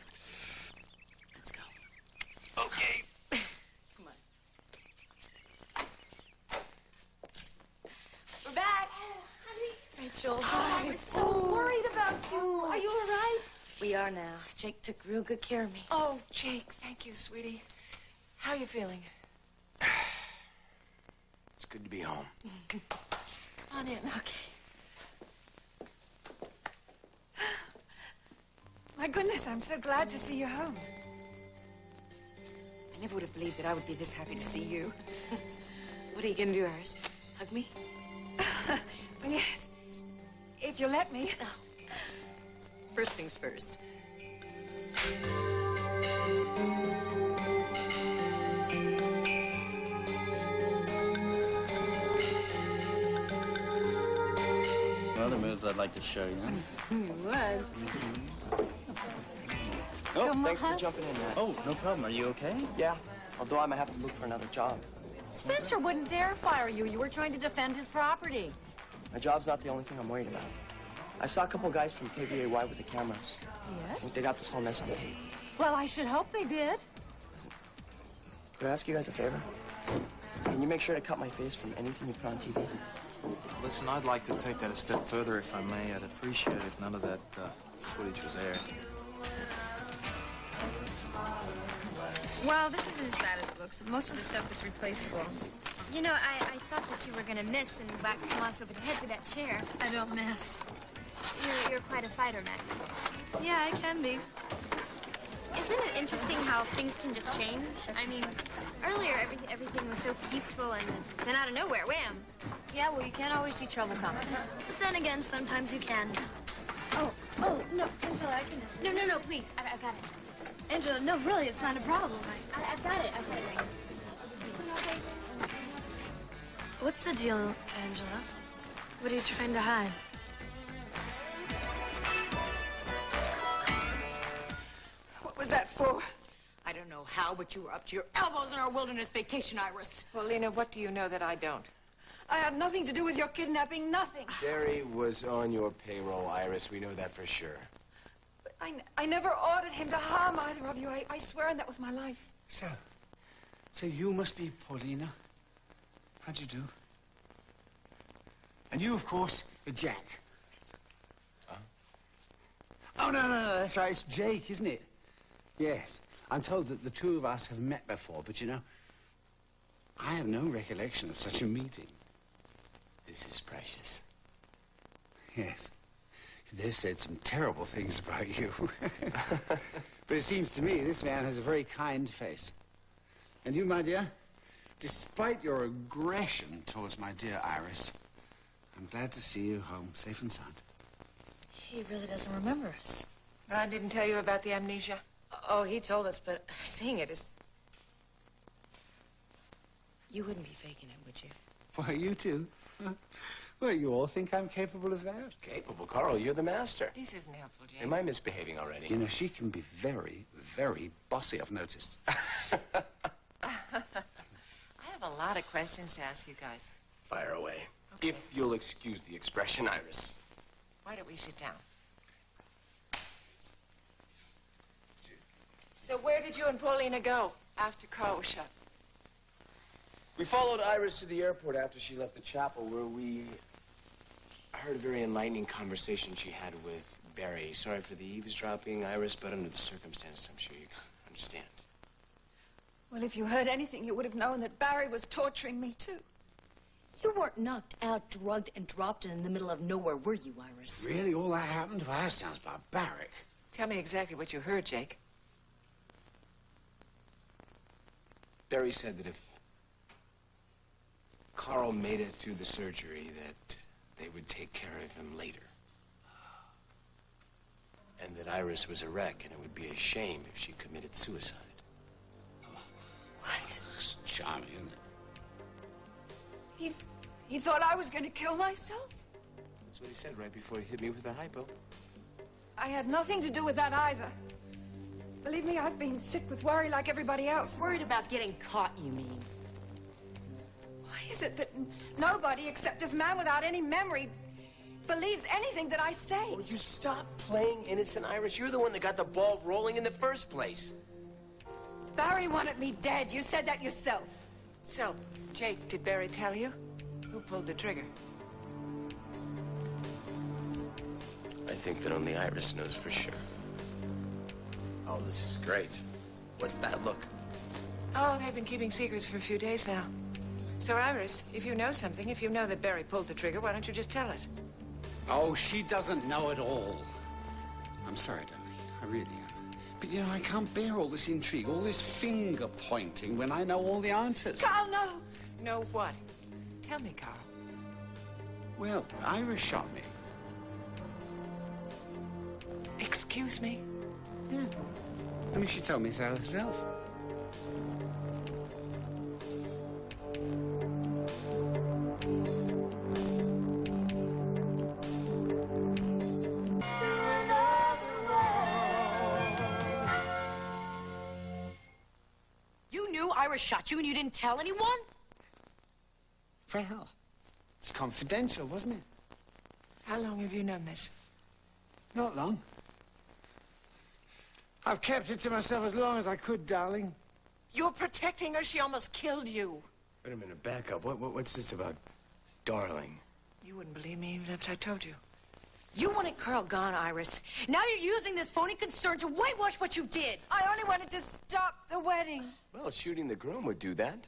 Let's go.
Okay.
Come on. We're back. Honey. Rachel.
I was so worried about you. Are you all right?
We are now. Jake took real good care of me.
Oh, Jake, thank you, sweetie. How are you feeling?
It's good to be home.
Come on in.
Okay.
My goodness, I'm so glad to see you home. I never would have believed that I would be this happy to see you.
What are you gonna do, Iris? Hug me?
Well, yes. If you'll let me.
Oh. First things first.
Other moves I'd like to show you.
What?
Oh, thanks for jumping in, Matt.
Oh, no problem. Are you okay?
Yeah, although I might have to look for another job.
Spencer wouldn't dare fire you. You were trying to defend his property.
My job's not the only thing I'm worried about. I saw a couple guys from KBAY with the cameras. I think
Yes?
they got this whole mess on tape.
Well, I should hope they did.
Could I ask you guys a favor? Can you make sure to cut my face from anything you put on TV?
Listen, I'd like to take that a step further, if I may. I'd appreciate it if none of that footage was aired.
Well, this isn't as bad as it looks. Most of the stuff is replaceable. You know, I thought that you were going to miss and whack Tomas over the head with that chair.
I don't miss.
You're quite a fighter, Mac.
Yeah, I can be.
Isn't it interesting how things can just change? I mean, earlier everything was so peaceful, and then out of nowhere, wham!
Yeah, well, you can't always see trouble coming. But then again, sometimes you can.
Oh, no, Angela, I can... No, please, I've got it.
Angela, no, really, it's not a problem.
I've got it.
What's the deal, Angela? What are you trying to hide?
What was that for? I don't know how, but you were up to your elbows in our wilderness vacation, Iris.
Well, Lena, what do you know that I don't?
I had nothing to do with your kidnapping, nothing.
Jerry was on your payroll, Iris. We know that for sure.
But I never ordered him to harm either of you. I swear on that with my life.
So you must be Paulina. How'd you do? And you, of course, are Jack.
Huh?
Oh, no, that's right. It's Jake, isn't it? Yes. I'm told that the two of us have met before, but you know, I have no recollection of such a meeting.
This is precious.
Yes. They've said some terrible things about you. But it seems to me this man has a very kind face. And you, my dear, despite your aggression towards my dear Iris, I'm glad to see you home safe and sound.
He really doesn't remember us.
Ron didn't tell you about the amnesia?
Oh, he told us, but seeing it is... You wouldn't be faking it, would you?
Why, you too? Huh? Well, you all think I'm capable of that?
Capable? Carl, you're the master.
This isn't helpful, Jake.
Am I misbehaving already?
You know, she can be very, very bossy, I've noticed.
I have a lot of questions to ask you guys.
Fire away. Okay. If you'll excuse the expression, Iris.
Why don't we sit down? So where did you and Paulina go after Carl was shot?
We followed Iris to the airport after she left the chapel, where we heard a very enlightening conversation she had with Barry. Sorry for the eavesdropping, Iris, but under the circumstances, I'm sure you understand.
Well, if you heard anything, you would have known that Barry was torturing me, too.
You weren't knocked out, drugged, and dropped in the middle of nowhere, were you, Iris?
Really? All that happened? Well, that sounds barbaric.
Tell me exactly what you heard, Jake.
Barry said that if Carl made it through the surgery, that they would take care of him later. And that Iris was a wreck, and it would be a shame if she committed suicide.
What?
It's charming, isn't it?
He thought I was going to kill myself?
That's what he said right before he hit me with the hypo.
I had nothing to do with that either. Believe me, I've been sick with worry like everybody else.
Worried about getting caught, you mean?
Why is it that nobody except this man without any memory believes anything that I say?
Would you stop playing innocent, Iris? You're the one that got the ball rolling in the first place.
Barry wanted me dead. You said that yourself.
So, Jake, did Barry tell you? Who pulled the trigger?
I think that only Iris knows for sure. Oh, this is great. What's that look?
Oh, they've been keeping secrets for a few days now. So, Iris, if you know something, if you know that Barry pulled the trigger, why don't you just tell us?
Oh, she doesn't know it all. I'm sorry, darling. I really am. But, you know, I can't bear all this intrigue, all this finger-pointing when I know all the answers.
Carl, no!
Know what? Tell me, Carl.
Well, Iris shot me.
Excuse me?
Yeah. I mean, she told me so herself.
You knew Iris shot you and you didn't tell anyone?
Well, it's confidential, wasn't it?
How long have you known this?
Not long. I've kept it to myself as long as I could, darling.
You're protecting her. She almost killed you.
Wait a minute, back up. What's this about darling?
You wouldn't believe me even if I told you.
You wanted Carl gone, Iris. Now you're using this phony concern to whitewash what you did.
I only wanted to stop the wedding.
Well, shooting the groom would do that.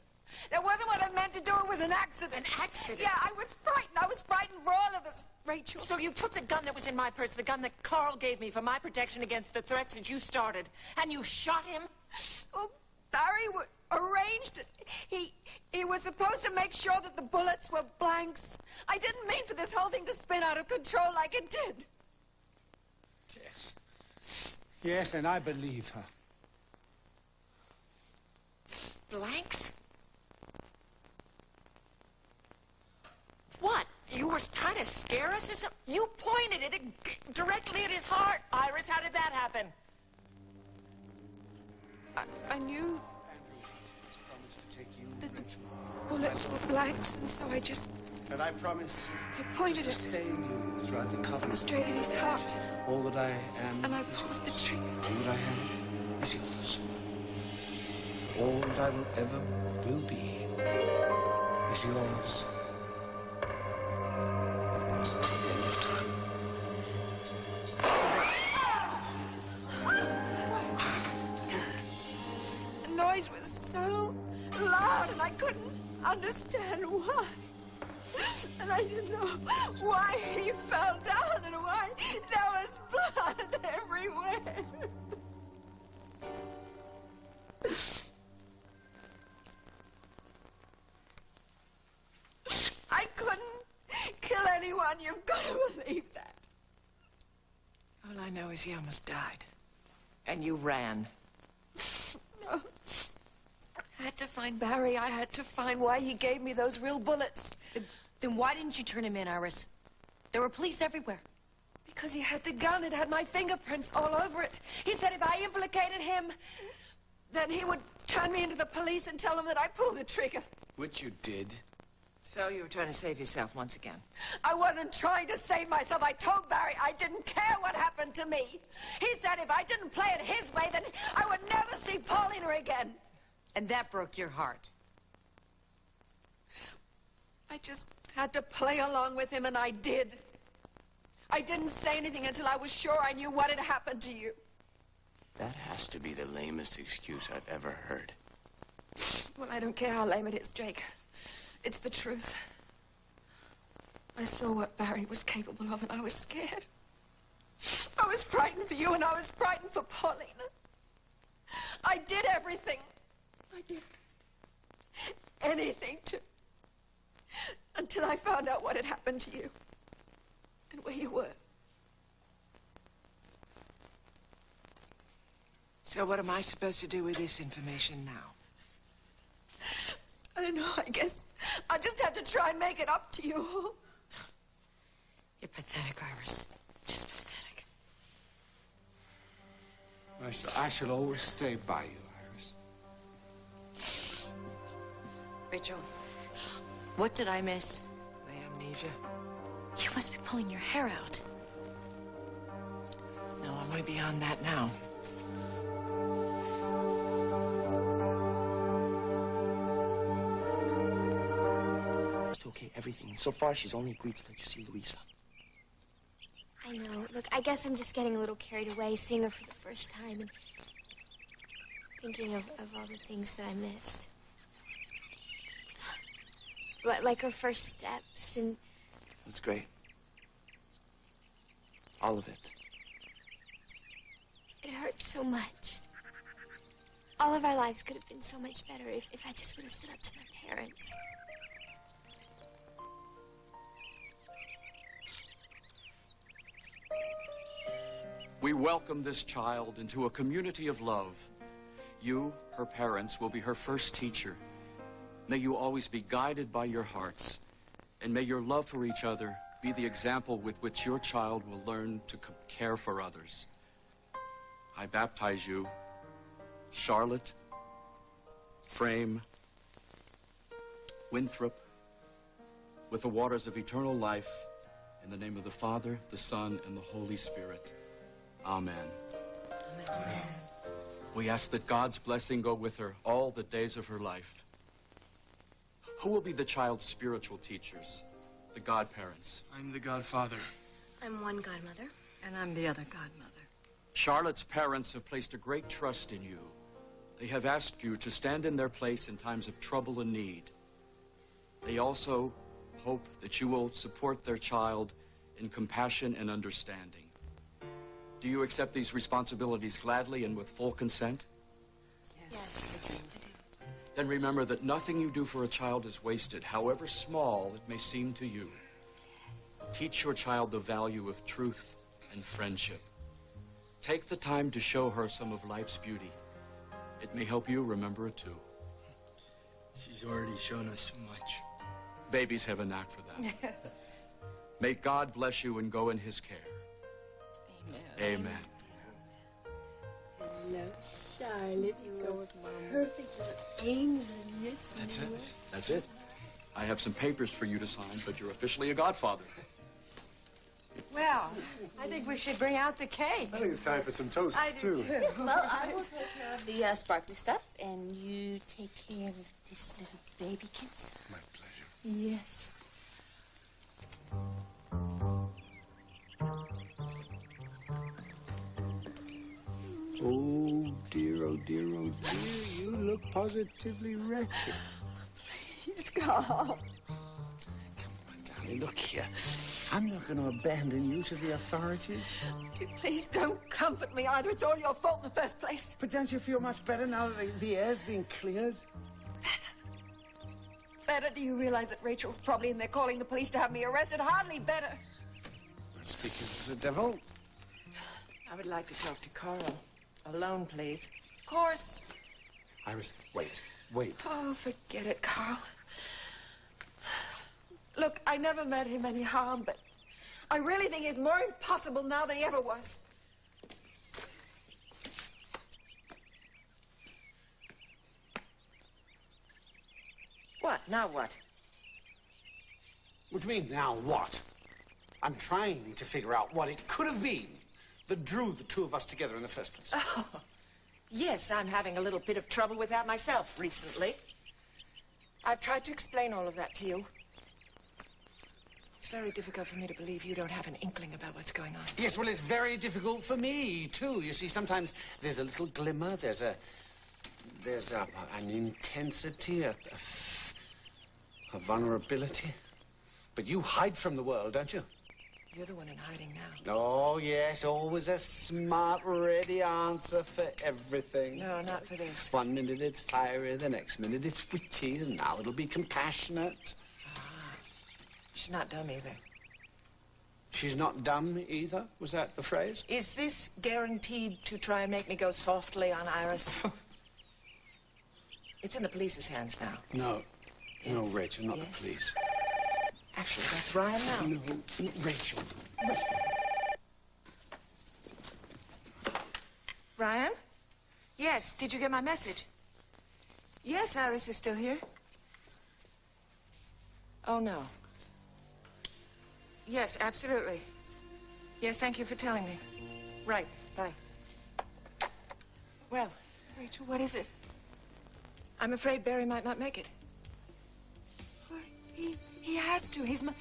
That wasn't what I meant to do. It was an accident.
An accident?
Yeah, I was frightened. I was frightened for all of us, Rachel.
So you took the gun that was in my purse, the gun that Carl gave me for my protection against the threats that you started, and you shot him?
Oh, Barry arranged it. He was supposed to make sure that the bullets were blanks. I didn't mean for this whole thing to spin out of control like it did.
Yes. Yes, and I believe her.
Blanks? What? You were trying to scare us or something? You pointed it directly at his heart. Iris, how did that happen?
I knew that the bullets were blanks, and so I just...
And I promise
I pointed
to
it
sustain you throughout the covenant.
straight at his heart.
All that I am
And I
is
pulled the
yours.
trigger.
All that I have is yours. All that I will ever will be is yours. Till the end of time.
The noise was so loud, and I couldn't understand why. And I didn't know why he fell down and why there was blood everywhere. on. You've got to believe that.
All I know is he almost died. And you ran.
No. I had to find Barry. I had to find why he gave me those real bullets.
Then why didn't you turn him in, Iris? There were police everywhere.
Because he had the gun. It had my fingerprints all over it. He said if I implicated him, then he would turn me into the police and tell them that I pulled the trigger.
Which you did.
So you were trying to save yourself once again.
I wasn't trying to save myself. I told Barry I didn't care what happened to me. He said if I didn't play it his way, then I would never see Paulina again.
And that broke your heart.
I just had to play along with him, and I did. I didn't say anything until I was sure I knew what had happened to you.
That has to be the lamest excuse I've ever heard.
Well, I don't care how lame it is, Jake. It's the truth. I saw what Barry was capable of, and I was scared. I was frightened for you, and I was frightened for Paulina. I did everything. I did anything to... until I found out what had happened to you and where you were.
So what am I supposed to do with this information now?
I don't know, I guess I'll just have to try and make it up to you.
You're pathetic, Iris. Just pathetic.
I shall always stay by you, Iris.
Rachel, what did I miss?
My amnesia.
You must be pulling your hair out.
No, I'm way beyond that now.
It's okay, everything. So far, she's only agreed to let you see Louisa.
I know. Look, I guess I'm just getting a little carried away, seeing her for the first time and thinking of all the things that I missed. Like her first steps and...
It was great. All of it.
It hurt so much. All of our lives could have been so much better if I just would have stood up to my parents.
We welcome this child into a community of love. You, her parents, will be her first teacher. May you always be guided by your hearts, and may your love for each other be the example with which your child will learn to care for others. I baptize you, Charlotte, Frame, Winthrop, with the waters of eternal life, in the name of the Father, the Son, and the Holy Spirit. Amen.
Amen.
We ask that God's blessing go with her all the days of her life. Who will be the child's spiritual teachers, the godparents?
I'm the godfather.
I'm one godmother.
And I'm the other godmother.
Charlotte's parents have placed a great trust in you. They have asked you to stand in their place in times of trouble and need. They also hope that you will support their child in compassion and understanding. Do you accept these responsibilities gladly and with full consent?
Yes.
Then remember that nothing you do for a child is wasted, however small it may seem to you. Teach your child the value of truth and friendship. Take the time to show her some of life's beauty. It may help you remember it too.
She's already shown us so much.
Babies have a knack for that. May God bless you and go in his care. Amen. Amen.
Hello, Charlotte. You are a perfect little angel. Yes,
That's it. That's it. I have some papers for you to sign, but you're officially a godfather.
Well, I think we should bring out the cake.
I think it's time for some toasts, too.
Yes, well, I will take care of the sparkly stuff, and you take care of this little baby kids.
My pleasure.
Yes.
Oh, dear, oh, dear, oh, dear. You look positively wretched.
Please, Carl.
Darling, look here. I'm not going to abandon you to the authorities.
Please don't comfort me either. It's all your fault in the first place.
But don't you feel much better now that the air's been cleared?
better. Do you realize that Rachel's probably in there calling the police to have me arrested? Hardly better.
Speaking of the devil.
I would like to talk to Carl. Alone, please.
Of course.
Iris, wait.
Oh, forget it, Carl. Look, I never meant him any harm, but I really think he's more impossible now than he ever was.
What? Now what?
What do you mean, now what? I'm trying to figure out what it could have been that drew the two of us together in the first place.
Oh, yes, I'm having a little bit of trouble with that myself recently. I've tried to explain all of that to you. It's very difficult for me to believe you don't have an inkling about what's going on.
Yes, well, it's very difficult for me, too. You see, sometimes there's a little glimmer, there's an intensity, a vulnerability. But you hide from the world, don't you?
You're the one in hiding now.
Oh, yes, always a smart, ready answer for everything.
No, not for this.
1 minute it's fiery, the next minute it's witty, and now it'll be compassionate.
She's not dumb either.
She's not dumb either? Was that the phrase?
Is this guaranteed to try and make me go softly on Iris? It's in the police's hands now.
No.
Yes.
No, Rachel, not
Yes.
the police.
Actually, that's Ryan now.
No, Rachel.
Ryan? Yes, did you get my message? Yes, Iris is still here. Oh, no. Yes, absolutely. Yes, thank you for telling me. Right, bye. Well,
Rachel, what is it?
I'm afraid Barry might not make it.
He has to. He's my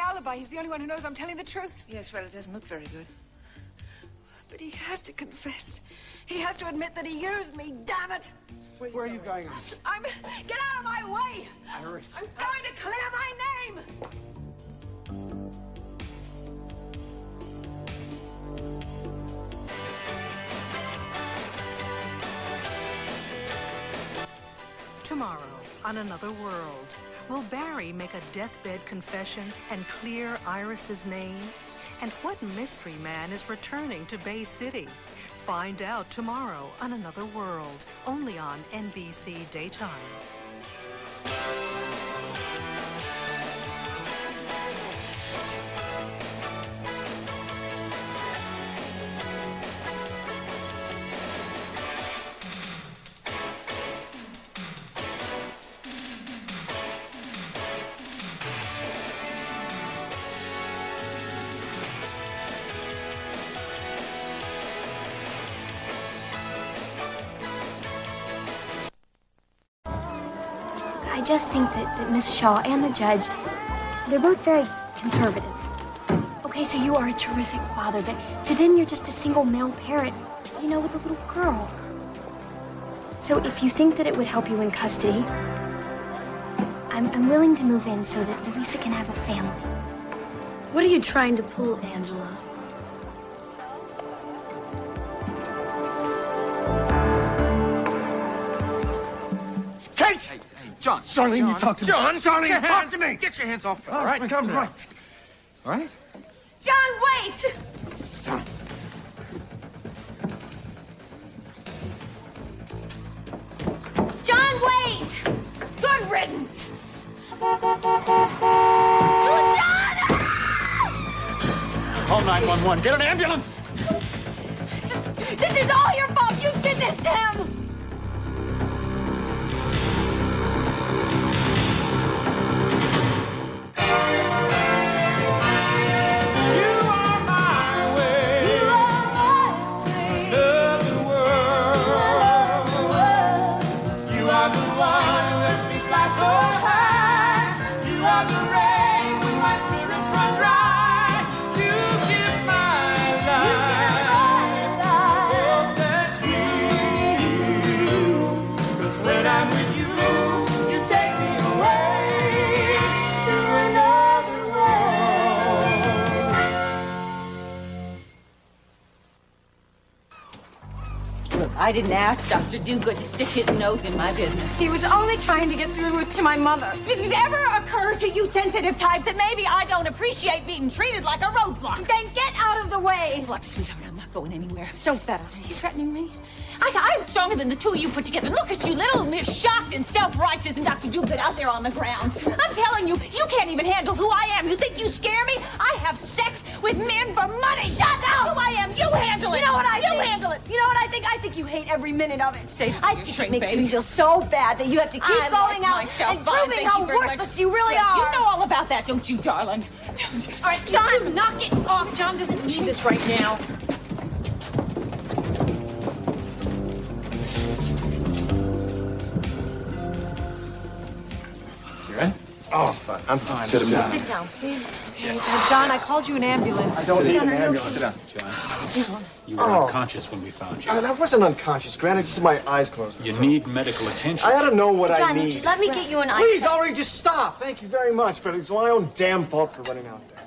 alibi. He's the only one who knows I'm telling the truth.
Yes, well, it doesn't look very good.
But he has to confess. He has to admit that he used me, damn it!
Where are you going, Iris?
Get out of my way!
Iris.
I'm going to clear my name!
Tomorrow, on Another World, will Barry make a deathbed confession and clear Iris's name? And what mystery man is returning to Bay City? Find out tomorrow on Another World, only on NBC Daytime.
I just think that Miss Shaw and the judge, they're both very conservative. Okay, so you are a terrific father, but to them you're just a single male parent, you know, with a little girl. So if you think that it would help you in custody, I'm willing to move in so that Louisa can have a family.
What are you trying to pull, Angela?
Kate! Hey, John.
Charlene,
John,
you talk to me.
John,
Charlene, talk to me.
Get your hands off her, all
All
right?
right,
Calm down.
right.
All right?
John, wait!
Son.
John, wait! Good riddance! John!
Call 911. Get an ambulance!
This is all your fault! You did this to him!
I didn't ask Dr. Dogood to stick his nose in my business.
He was only trying to get through to my mother.
Did it ever occur to you sensitive types that maybe I don't appreciate being treated like a roadblock?
Then get out of the way.
Look, sweetheart, I'm not going anywhere.
Don't bet on it.
You threatening me? I'm stronger than the two of you put together. Look at you, little Miss Shocked and self-righteous and Dr. Dogood out there on the ground. I'm telling you, you can't even handle who I am. You think you scare me? I have sex with men for money.
Shut up!
Who I am. You handle it.
You know what I think?
You handle it.
You know what I think? I think you hate every minute of it.
Say
I think it makes you feel so bad that you have to keep going out and proving how worthless you really are.
You know all about that, don't you, darling?
All right, John,
knock it off. John doesn't need this right now.
Oh, fine. I'm fine. Sit down.
Sit down, please. Okay. John, I called you an ambulance.
I don't need
John,
an
are you
ambulance.
okay?
Sit down.
Sit down.
You were unconscious when we found you.
I wasn't unconscious, Granny. Just my eyes closed.
You need medical attention.
I ought to know what I
John,
need.
just let me get you an ice.
Please, already just stop. Thank you very much, but it's my own damn fault for running out there.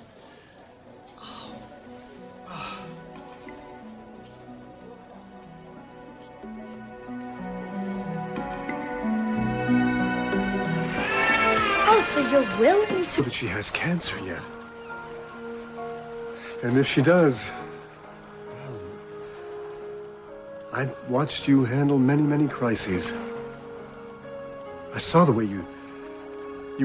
Oh, so you're willing to...
That she has cancer yet. And if she does... I've watched you handle many, many crises. I saw the way you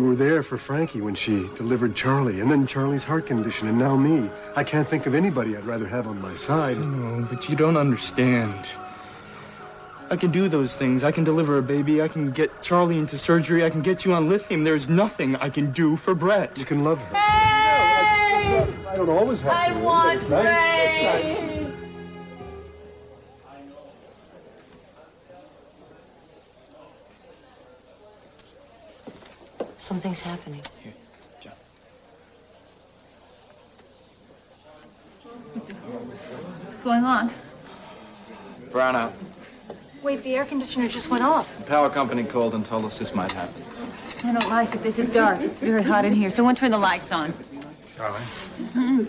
were there for Frankie when she delivered Charlie, and then Charlie's heart condition, and now me. I can't think of anybody I'd rather have on my side.
No, but you don't understand. I can do those things. I can deliver a baby. I can get Charlie into surgery. I can get you on lithium. There's nothing I can do for Brett.
You can love her.
Hey!
I don't always have to.
I want
It's nice.
Ray!
Something's happening.
Here, John.
What's going on?
Brownout.
Wait, the air conditioner just went off.
The power company called and told us this might happen.
I don't like it. This is dark. It's very hot in here. Someone turn the lights on.
Charlie,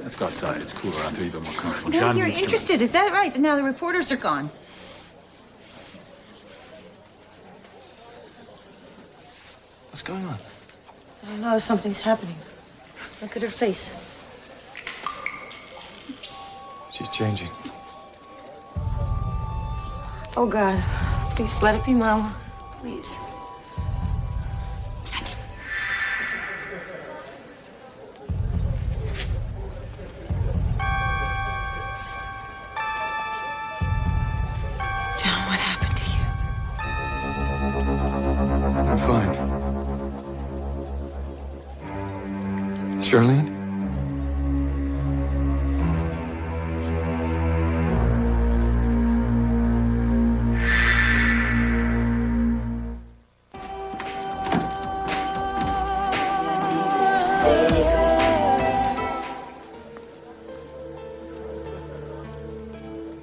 let's go outside. It's cooler out there. You've been more comfortable.
Now
John
you're
needs
interested. Is that right? Now the reporters are gone.
What's going on?
I don't know. Something's happening. Look at her face.
She's changing.
Oh, God. Please let it be Mama. Please.
John, what happened to you?
I'm fine. Charlene?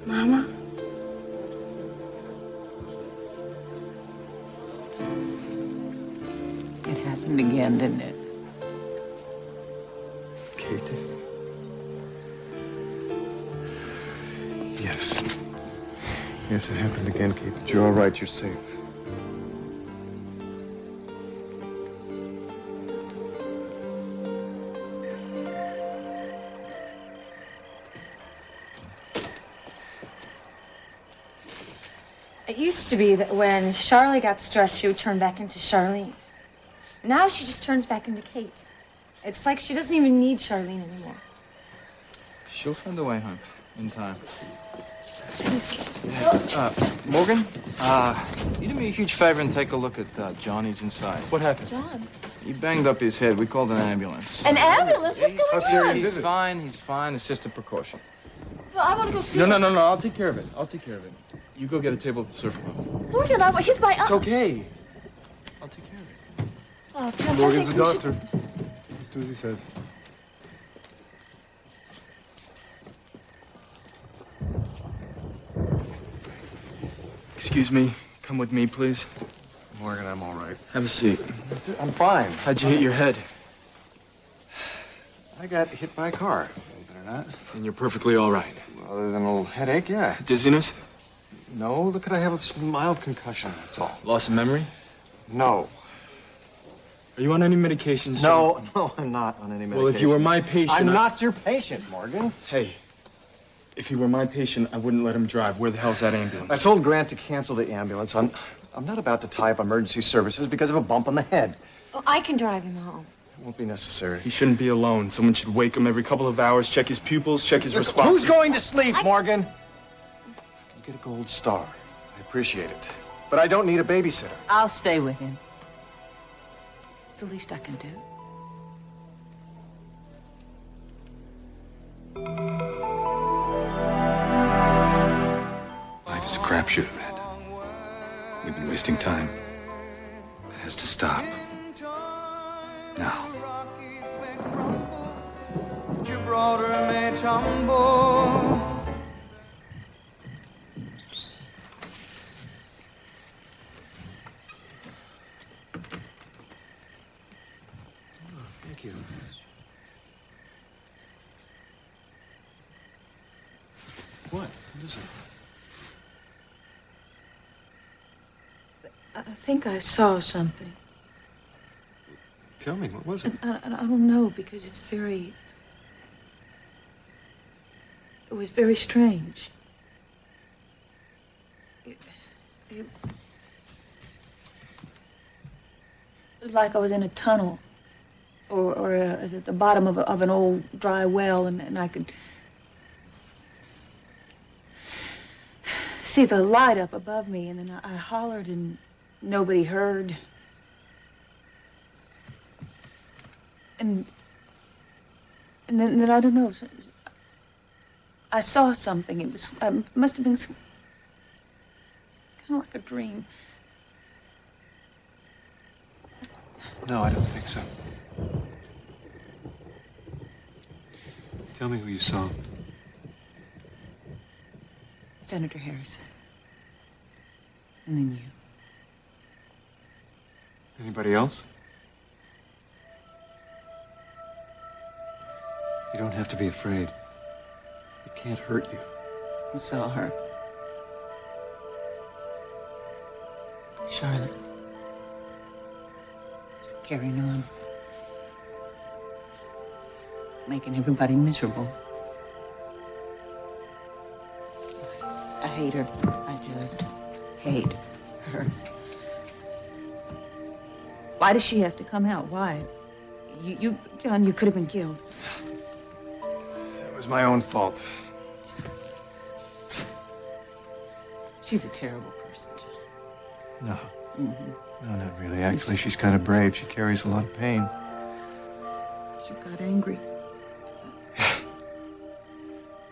Mama?
It happened again, didn't it?
Kate? Yes. Yes, it happened again, Kate. But you're all right. You're safe.
It used to be that when Charlie got stressed, she would turn back into Charlene. Now she just turns back into Kate. It's like she doesn't even need Charlene anymore.
She'll find a way home in time.
Excuse me.
Morgan, you do me a huge favor and take a look at Johnny's inside.
What happened?
John.
He banged up his head. We called an ambulance.
An ambulance? What's going on?
He's fine. He's fine. It's just a precaution.
But I want to go see
No,
him.
no. I'll take care of it. I'll take care of it. You go get a table at the surf club.
Morgan, he's my
It's okay. I'll take care of it.
Oh, Tess,
Morgan's the
I think we
doctor. Let's do as he says.
Excuse me. Come with me, please.
Morgan, I'm all right.
Have a seat.
I'm fine.
How'd you hit your head?
I got hit by a car. Believe it or not.
And you're perfectly all right.
Other than a little headache, yeah.
Dizziness?
No, look, I have a mild concussion, that's all.
Loss of memory?
No.
Are you on any medications,
No,
John?
no, I'm not on any medication.
Well, if you were my patient...
I'm not your patient, Morgan.
Hey, if he were my patient, I wouldn't let him drive. Where the hell's that ambulance?
I told Grant to cancel the ambulance. I'm not about to tie up emergency services because of a bump on the head.
Well, I can drive him home.
It won't be necessary.
He shouldn't be alone. Someone should wake him every couple of hours, check his pupils, check his response.
Who's going to sleep, Morgan? You get a gold star. I appreciate it. But I don't need a babysitter.
I'll stay with him. It's the least I can do.
Life is a crapshoot, Ed. We've been wasting time. It has to stop. Now.
Gibraltar may tumble.
Thank you. What? What is it?
I think I saw something.
Tell me, what was it?
I don't know, because it's very... It was very strange. It was like I was in a tunnel or at the bottom of an old dry well, and I could see the light up above me, and then I hollered and nobody heard. And then I don't know. I saw something. It was must have been kind of like a dream.
No, I don't think so. Tell me who you saw.
Senator Harrison. And then you.
Anybody else? You don't have to be afraid. It can't hurt you.
I saw her. Charlotte. Carrying on. Making everybody miserable. I hate her. I just hate her. Why does she have to come out? Why? John, you could have been killed.
It was my own fault.
She's a terrible person, John.
No.
Mm-hmm.
No, not really. Actually, she's kind of brave. She carries a lot of pain.
She got angry.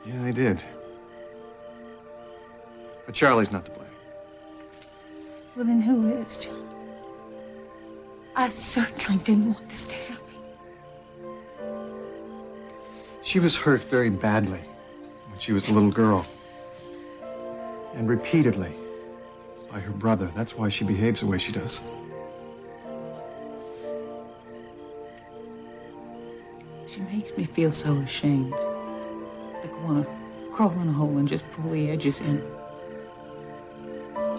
Yeah, I did. But Charlie's not to blame.
Well, then who is, John? I certainly didn't want this to happen.
She was hurt very badly when she was a little girl. And repeatedly by her brother. That's why she behaves the way she does.
She makes me feel so ashamed. Like I want to crawl in a hole and just pull the edges in.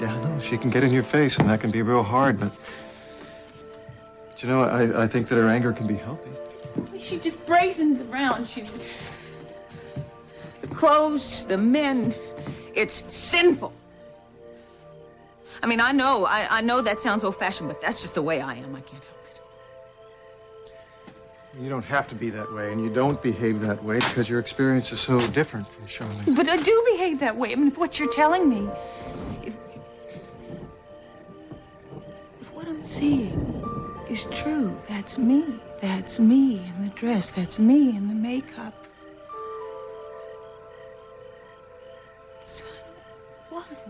Yeah, I know. She can get in your face, and that can be real hard, but you know, I think that her anger can be healthy.
She just brazens around. She's... The clothes, the men, it's sinful. I mean, I know that sounds old-fashioned, but that's just the way I am. I can't help it.
You don't have to be that way, and you don't behave that way because your experience is so different from Charlie's.
But I do behave that way. I mean, if what you're telling me... If what I'm seeing is true, that's me. That's me in the dress. That's me in the makeup. So,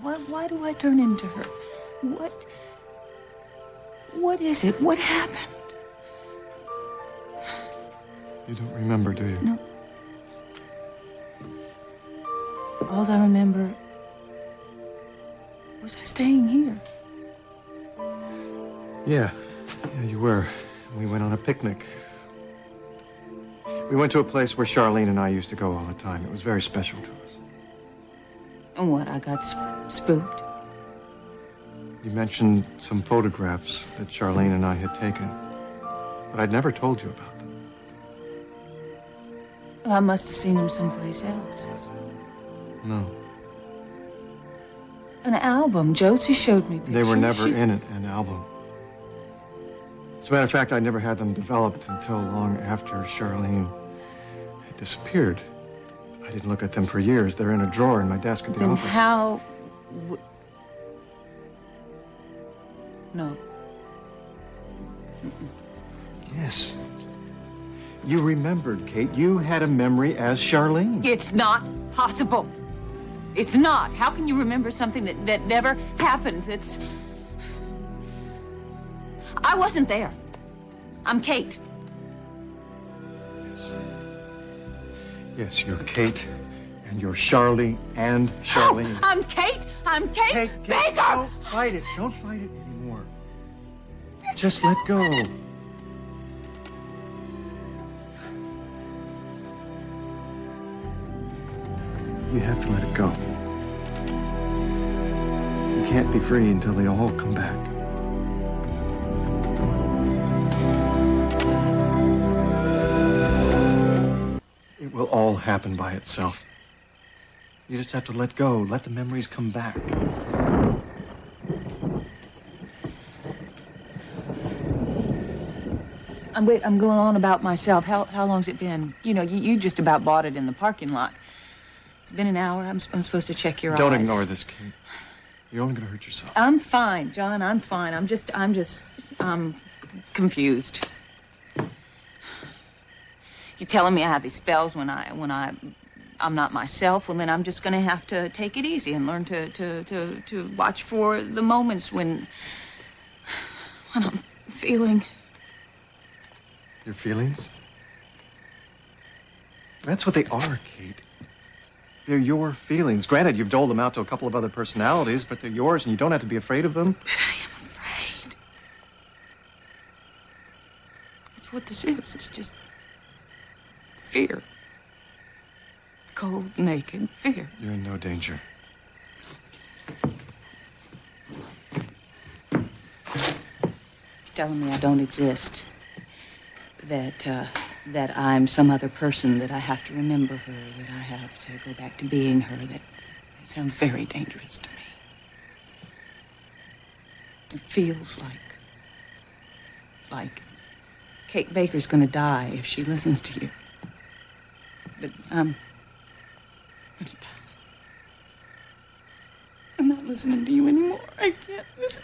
why do I turn into her? What is it? What happened?
You don't remember, do you?
No. All I remember was I staying here.
Yeah, you were. We went on a picnic. We went to a place where Charlene and I used to go all the time. It was very special to us.
And what, I got
spooked?
You mentioned some photographs that Charlene and I had taken, but I'd never told you about them.
Well, I must have seen them someplace else.
No.
An album. Josie showed me pictures.
They were never in an album. As a matter of fact, I never had them developed until long after Charlene had disappeared. I didn't look at them for years. They're in a drawer in my desk at the office.
Then how... No.
Yes. You remembered, Kate. You had a memory as Charlene.
It's not possible. It's not. How can you remember something that never happened? That's... I wasn't there. I'm Kate.
Yes. Yes, you're Kate, and you're Charlie and Charlene.
Oh, I'm Kate. I'm Kate Baker.
Don't fight it. Don't fight it anymore. Just let go. You have to let it go. You can't be free until they all come back. It will all happen by itself. You just have to let go. Let the memories come back.
I'm going on about myself. How long's it been? You know, you just about bought it in the parking lot. It's been an hour. I'm supposed to check your eyes.
Don't ignore this, Kate. You're only going to hurt yourself.
I'm fine, John. I'm fine. I'm just confused. You're telling me I have these spells when I'm not myself. Well, then I'm just going to have to take it easy and learn to watch for the moments when I'm feeling.
Your feelings? That's what they are, Kate. They're your feelings. Granted, you've doled them out to a couple of other personalities, but they're yours, and you don't have to be afraid of them.
But I am afraid. That's what this is. It's just fear. Cold, naked fear.
You're in no danger.
You're telling me I don't exist. That I'm some other person, that I have to remember her, that I have to go back to being her. That sounds very dangerous to me. It feels like Kate Baker's gonna die if she listens to you. But I'm gonna die. I'm not listening to you anymore. I can't listen.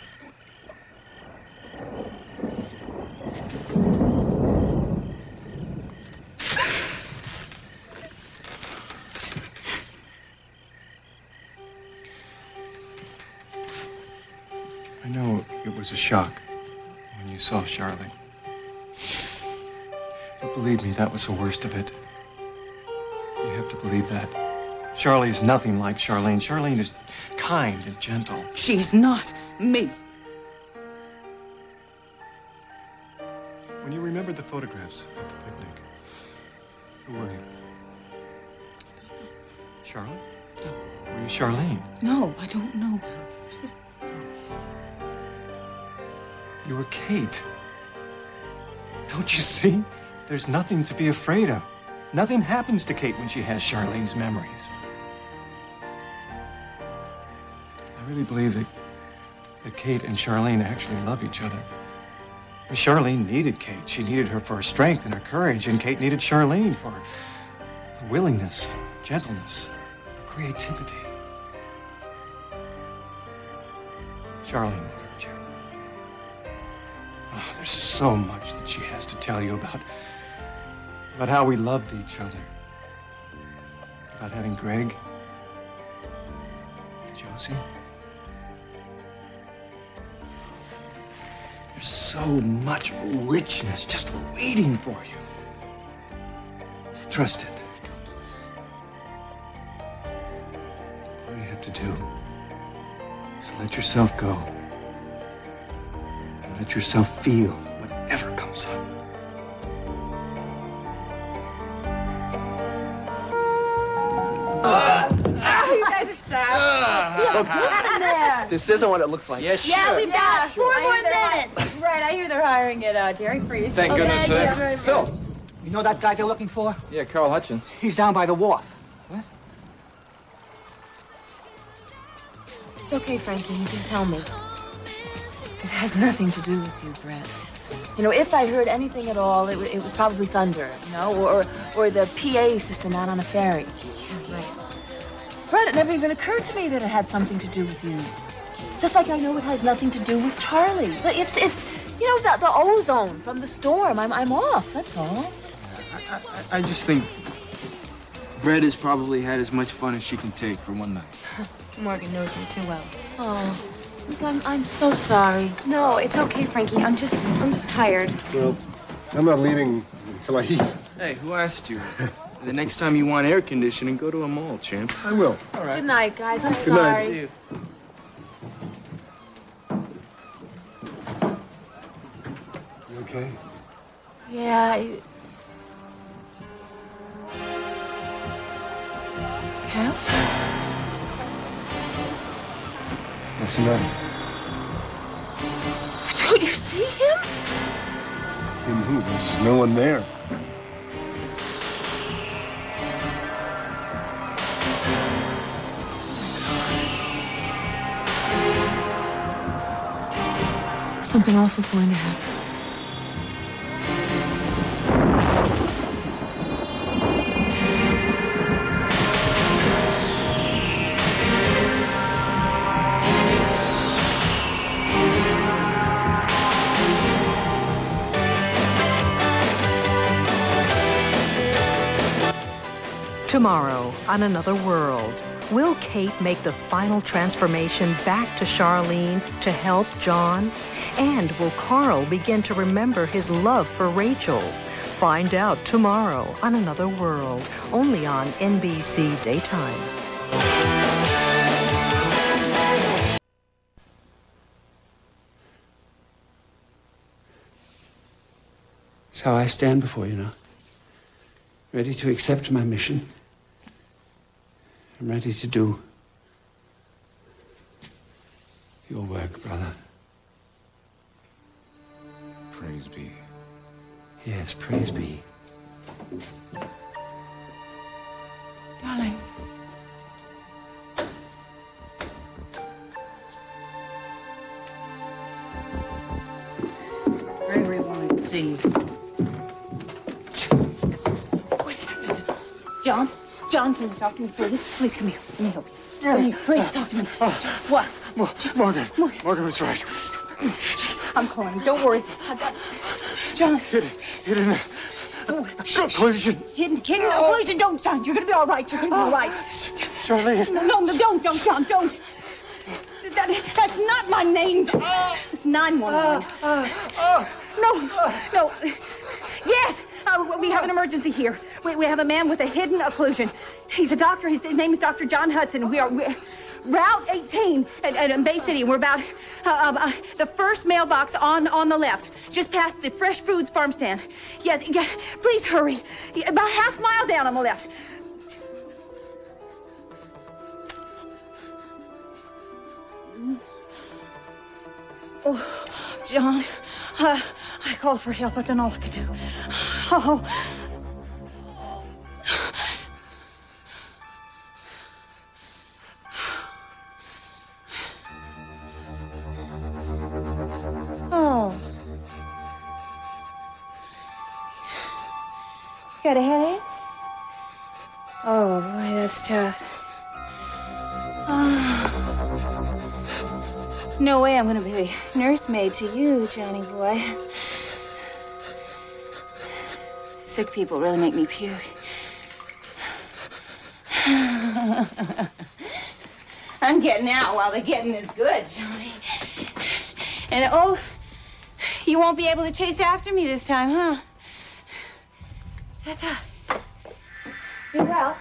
I know it was a shock when you saw Charlie. But believe me, that was the worst of it. You have to believe that. Charlie's nothing like Charlene. Charlene is kind and gentle.
She's not me.
When you remembered the photographs at the picnic, who were you? Charlie?
No.
Were you Charlene?
No, I don't know her.
You were Kate. Don't you see? There's nothing to be afraid of. Nothing happens to Kate when she has Charlene's memories. I really believe that Kate and Charlene actually love each other. I mean, Charlene needed Kate. She needed her for her strength and her courage, and Kate needed Charlene for her willingness, gentleness, her creativity. Charlene needed you. Oh, there's so much that she has to tell you about how we loved each other, about having Greg, and Josie. There's so much richness just waiting for you. Trust it. All you have to do is let yourself go. And let yourself feel whatever comes up.
You guys are
Yeah, get in there.
This isn't what it looks like. Yes,
Yeah, we've got 4 more minutes.
Right, I hear they're hiring at Dairy Freeze.
Thank goodness for that.
Phil, you know that guy they're looking for?
Yeah, Carl Hutchins.
He's down by the wharf. What?
It's okay, Frankie. You can tell me. It has nothing to do with you, Brett. You know, if I heard anything at all, it was probably thunder, you know, or the PA system out on a ferry. Yeah, right. Brett, it never even occurred to me that it had something to do with you. Just like I know it has nothing to do with Charlie. It's you know, the ozone from the storm. I'm off, that's all.
I just think Brett has probably had as much fun as she can take for one night.
Morgan knows me too well. Oh, look, I'm so sorry. No, it's okay, Frankie. I'm just tired.
Well, I'm not leaving until I eat.
Hey, who asked you? The next time you want air conditioning, go to a mall, champ.
I will.
All right.
Good night, guys. I'm
Good
sorry.
night.
See you.
You okay?
Yeah. Cass?
What's the matter?
Don't you see him?
Him who? There's no one there.
Something awful's going to happen.
Tomorrow, on Another World, will Kate make the final transformation back to Charlene to help John? And will Carl begin to remember his love for Rachel? Find out tomorrow on Another World, only on NBC Daytime.
So I stand before you now, ready to accept my mission. I'm ready to do your work, brother.
Praise be.
Yes, praise be.
Darling. Gregory wanted to see you. What happened? John, can you talk to me, please? Please, come here. Let me help you. Come here, please, talk to me. What?
Morgan was right.
I'm calling. Don't worry. John.
Hidden occlusion.
Hidden occlusion. Don't, John. You're going to be all right. You're going to be all right.
Charlene.
No, don't, John, don't. That's not my name. It's 911. No. Yes. We have an emergency here. We have a man with a hidden occlusion. He's a doctor. His name is Dr. John Hudson. We're Route 18 at Bay City. We're about the first mailbox on the left, just past the Fresh Foods farm stand. Yes, please hurry. About half a mile down on the left. Oh, John, I called for help. I've done all I could do. Oh. Oh. Got a headache? Oh, boy, that's tough. No way I'm gonna be nursemaid to you, Johnny boy. Sick people really make me puke. I'm getting out while the getting is good, Johnny. And oh, you won't be able to chase after me this time, huh? Ta-ta. Be well.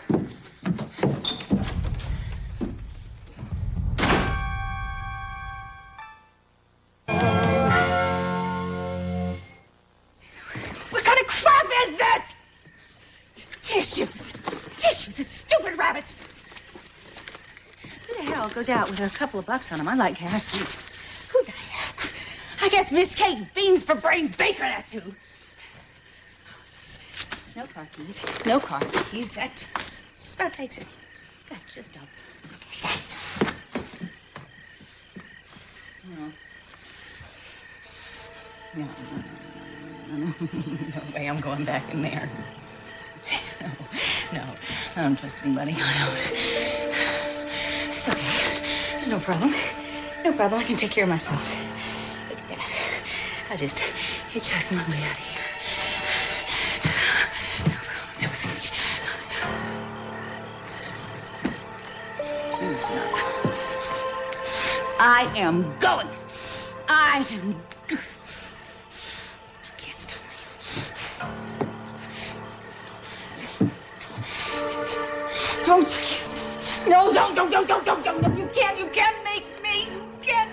What kind of crap is this? Tissues, it's stupid rabbits. goes out with a couple of bucks on him, I'd like to ask you, who the hell? I guess Miss Kate Beans for Brains Baker, that's who. No car keys. No car keys. That just about takes it. That just about takes it. No, no way I'm going back in there. No, I don't trust anybody. I don't. It's okay. There's no problem. No problem. I can take care of myself. Look at that. I just hitchhiked my way out of here. No problem. It's enough. I am going. I am. You can't stop me. Don't you kiss. No, don't. No, you can't make me. You can't.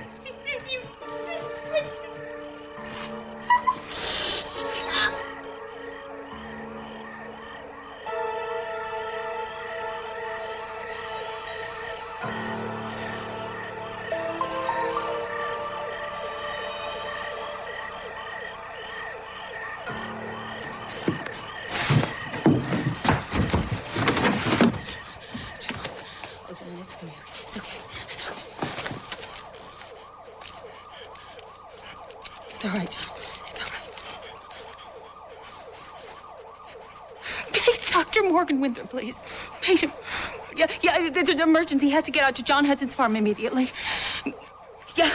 It's all right, John. It's all right. Page Dr. Morgan Winthrop, please. Page him. Yeah, there's an emergency. He has to get out to John Hudson's farm immediately. Yeah,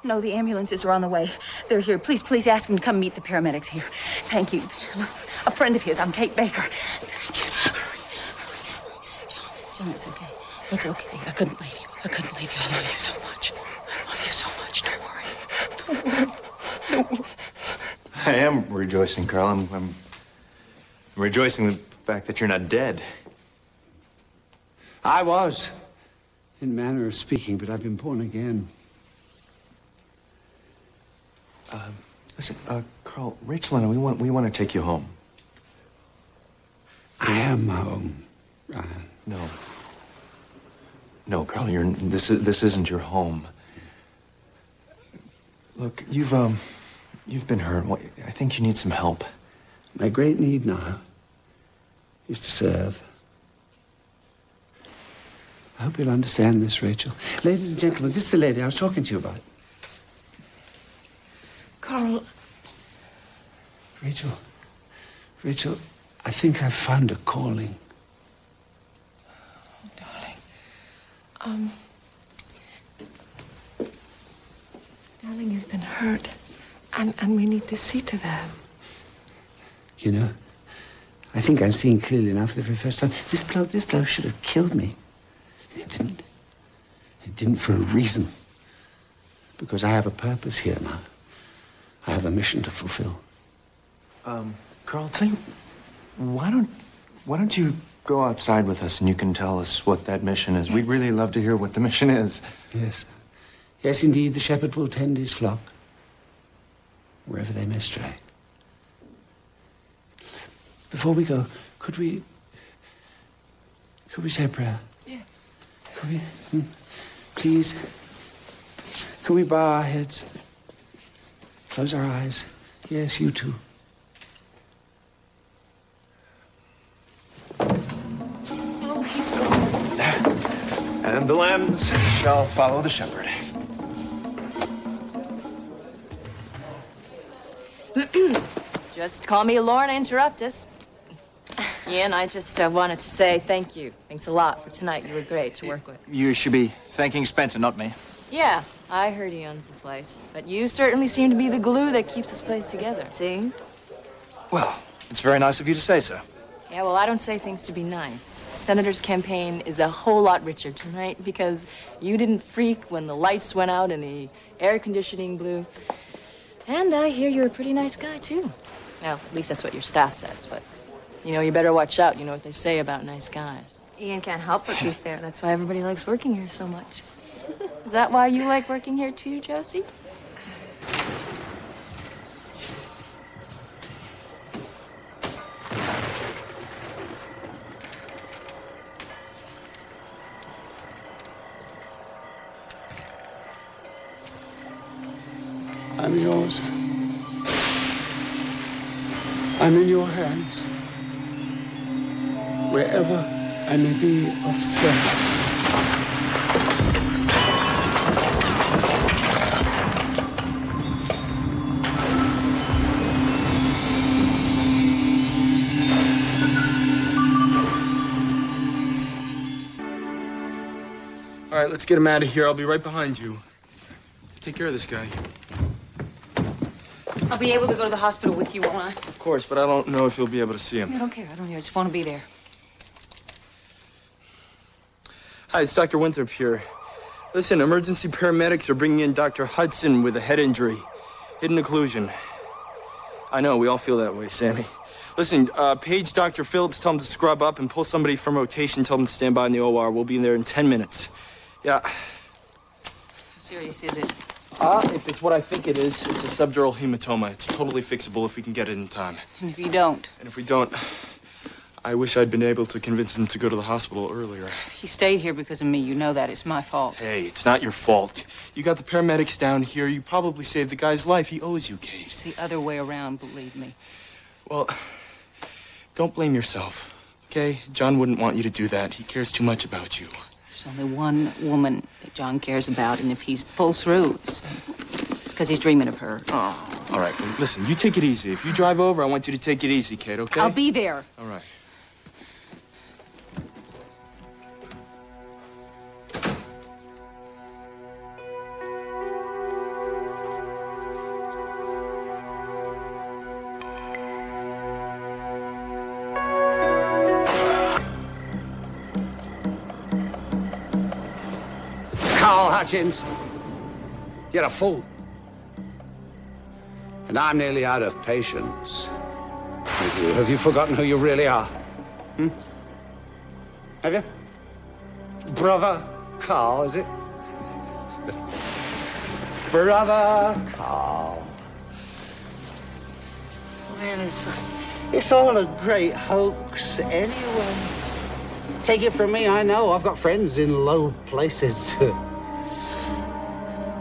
no, the ambulances are on the way. They're here. Please ask him to come meet the paramedics here. Thank you. A friend of his. I'm Kate Baker. Thank you. Hurry. John, it's okay. It's okay. I couldn't leave you. I love you so much. Don't worry. Don't worry.
I am rejoicing, Carl. I'm rejoicing the fact that you're not dead.
I was, in manner of speaking, but I've been born again.
Listen, Carl, Rachel and I, we want to take you home.
I am home, Ryan.
No, Carl, this isn't your home. Look, you've been hurt. I think you need some help.
My great need now is to serve. I hope you'll understand this, Rachel. Ladies and gentlemen, this is the lady I was talking to you about.
Carl.
Rachel, I think I've found a calling.
Oh, darling. Darling, you've been hurt, and we need to see to that.
You know, I think I'm seeing clearly now for the very first time. This blow should have killed me. It didn't. It didn't for a reason. Because I have a purpose here now. I have a mission to fulfill.
Carl, tell you, why don't you go outside with us and you can tell us what that mission is? Yes. We'd really love to hear what the mission is.
Yes. Yes, indeed, the shepherd will tend his flock wherever they may stray. Before we go, could we say a prayer?
Yeah.
Could we? Please. Can we bow our heads? Close our eyes. Yes, you too.
Oh, he's gone.
And the lambs shall follow the shepherd.
Just call me Lorna Interruptus. Ian, I just wanted to say thank you. Thanks a lot for tonight. You were great to work with.
You should be thanking Spencer, not me.
Yeah, I heard he owns the place. But you certainly seem to be the glue that keeps this place together. See?
Well, it's very nice of you to say so.
Yeah, well, I don't say things to be nice. The Senator's campaign is a whole lot richer tonight because you didn't freak when the lights went out and the air conditioning blew. And I hear you're a pretty nice guy, too. Well, at least that's what your staff says, but, you know, you better watch out. You know what they say about nice guys. Ian can't help but be fair. That's why everybody likes working here so much. Is that why you like working here, too, Josie?
I'm yours. I'm in your hands. Wherever I may be of service.
All right, let's get him out of here. I'll be right behind you. Take care of this guy.
I'll be able to go to the hospital with you, won't I?
Of course, but I don't know if you'll be able to see him.
I don't care. I just want to be there.
Hi, it's Dr. Winthrop here. Listen, emergency paramedics are bringing in Dr. Hudson with a head injury. Hidden occlusion. I know, we all feel that way, Sammy. Listen, page Dr. Phillips, tell him to scrub up and pull somebody from rotation, tell him to stand by in the OR. We'll be in there in 10 minutes. Yeah.
How serious is it?
If it's what I think it is, it's a subdural hematoma. It's totally fixable if we can get it in time.
And if you don't?
And if we don't, I wish I'd been able to convince him to go to the hospital earlier.
He stayed here because of me. You know that. It's my fault.
Hey, it's not your fault. You got the paramedics down here. You probably saved the guy's life. He owes you, Kate.
It's the other way around, believe me.
Well, don't blame yourself, okay? John wouldn't want you to do that. He cares too much about you.
There's only one woman that John cares about, and if he pulls through, it's because he's dreaming of her.
Oh, all right. Well, listen, you take it easy. If you drive over, I want you to take it easy, Kate, okay?
I'll be there.
All right.
Carl Hutchins, you're a fool. And I'm nearly out of patience with you. Have you forgotten who you really are? Have you? Brother Carl, is it? Brother Carl. Well, it's all a great hoax anyway. Take it from me, I know. I've got friends in low places.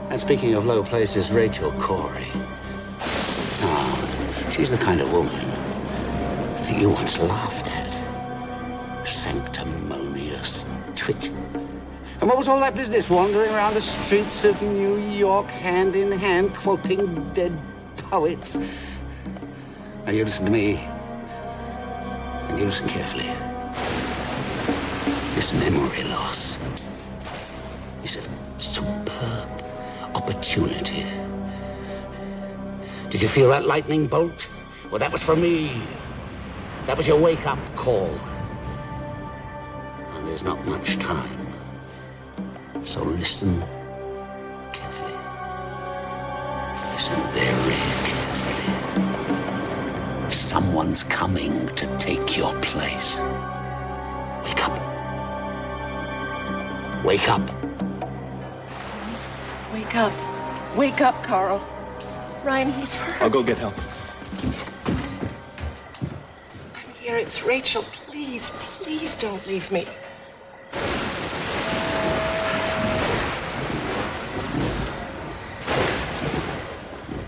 And speaking of low places, Rachel Corey. Now, she's the kind of woman that you once laughed at. Sanctimonious twit. And what was all that business wandering around the streets of New York hand in hand, quoting dead poets? Now you listen to me, and you listen carefully. This memory loss is a superb opportunity. Did you feel that lightning bolt? Well, that was for me. That was your wake-up call. And there's not much time. So listen carefully. Listen very carefully. Someone's coming to take your place. Wake up. Wake up.
Wake up. Wake up, Carl. Ryan, he's hurt.
I'll go get help.
I'm here. It's Rachel. Please, please don't leave me.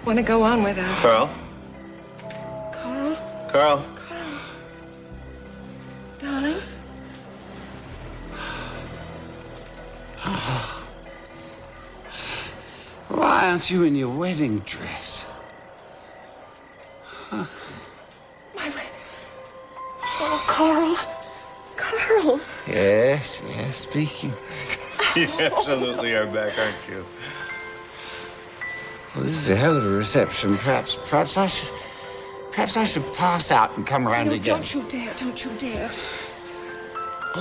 Want to go on without...
Carl?
Carl?
Carl?
Darling?
Why aren't you in your wedding dress? Huh?
Oh, Carl. Carl.
Yes, speaking.
You absolutely are back, aren't you?
Well, this is a hell of a reception. Perhaps I should pass out and come around again.
Don't you dare, don't you dare.
I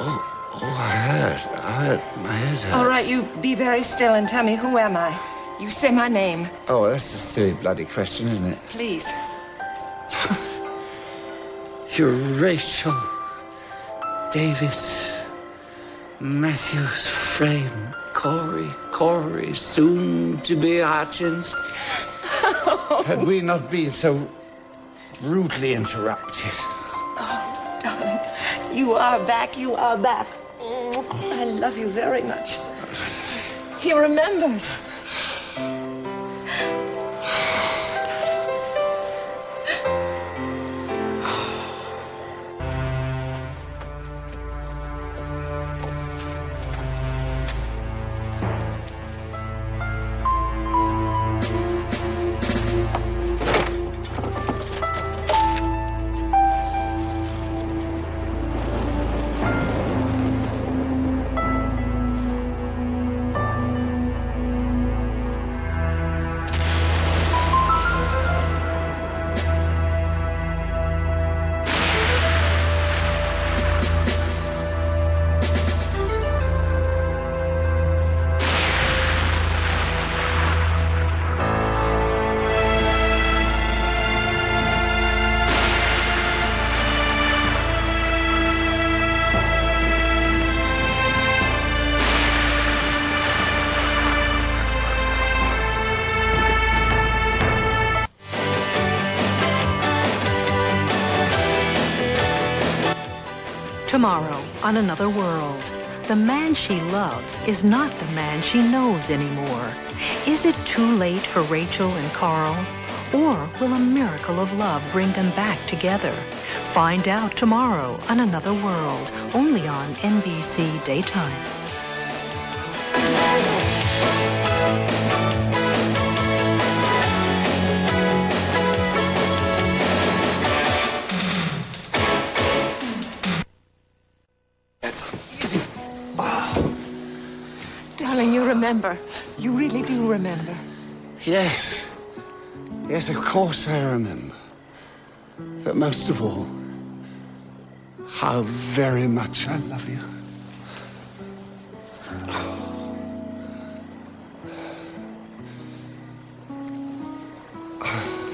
heard. My head hurts.
All right, you be very still and tell me, who am I? You say my name.
Oh, that's a silly bloody question, isn't it?
Please.
You're Rachel Davis Matthews Frame Corey, soon to be Hutchins. Had we not been so rudely interrupted.
Oh, darling, you are back, you are back. I love you very much. He remembers.
Tomorrow, on Another World, the man she loves is not the man she knows anymore. Is it too late for Rachel and Carl? Or will a miracle of love bring them back together? Find out tomorrow on Another World, only on NBC Daytime.
Darling, you remember. You really do remember.
Yes. Yes, of course I remember. But most of all, how very much I love you.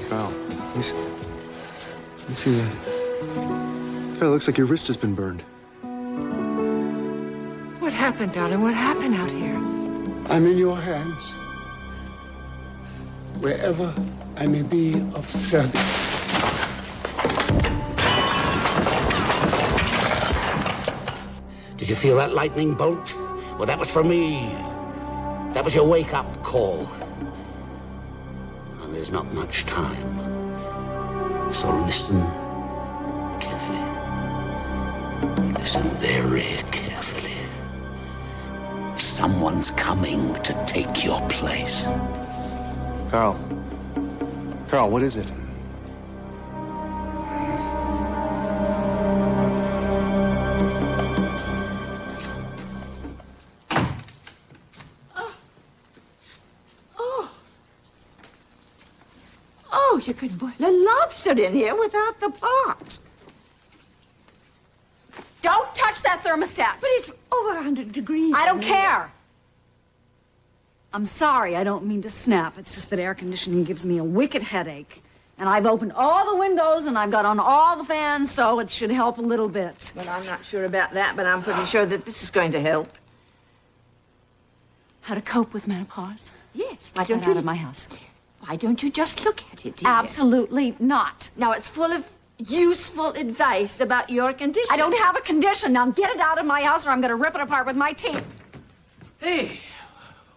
Carl, let me see that. Carl, it looks like your wrist has been burned.
What happened, darling? What happened out here?
I'm in your hands. Wherever I may be of service.
Did you feel that lightning bolt? Well, that was for me. That was your wake-up call. And there's not much time. So listen carefully. Listen very carefully. Someone's coming to take your place.
Carl. Carl, what is it?
Oh, you could boil a lobster in here without the pot.
Don't touch that thermostat.
But it's over 100 degrees.
I don't care. I'm sorry, I don't mean to snap. It's just that air conditioning gives me a wicked headache. And I've opened all the windows and I've got on all the fans, so it should help a little bit.
Well, I'm not sure about that, but I'm pretty sure that this is going to help.
How to cope with menopause?
Yes,
Why don't you out of my house?
Why don't you just look at it, dear?
Absolutely not.
Now, it's full of useful advice about your condition.
I don't have a condition. Now get it out of my house or I'm going to rip it apart with my teeth.
Hey,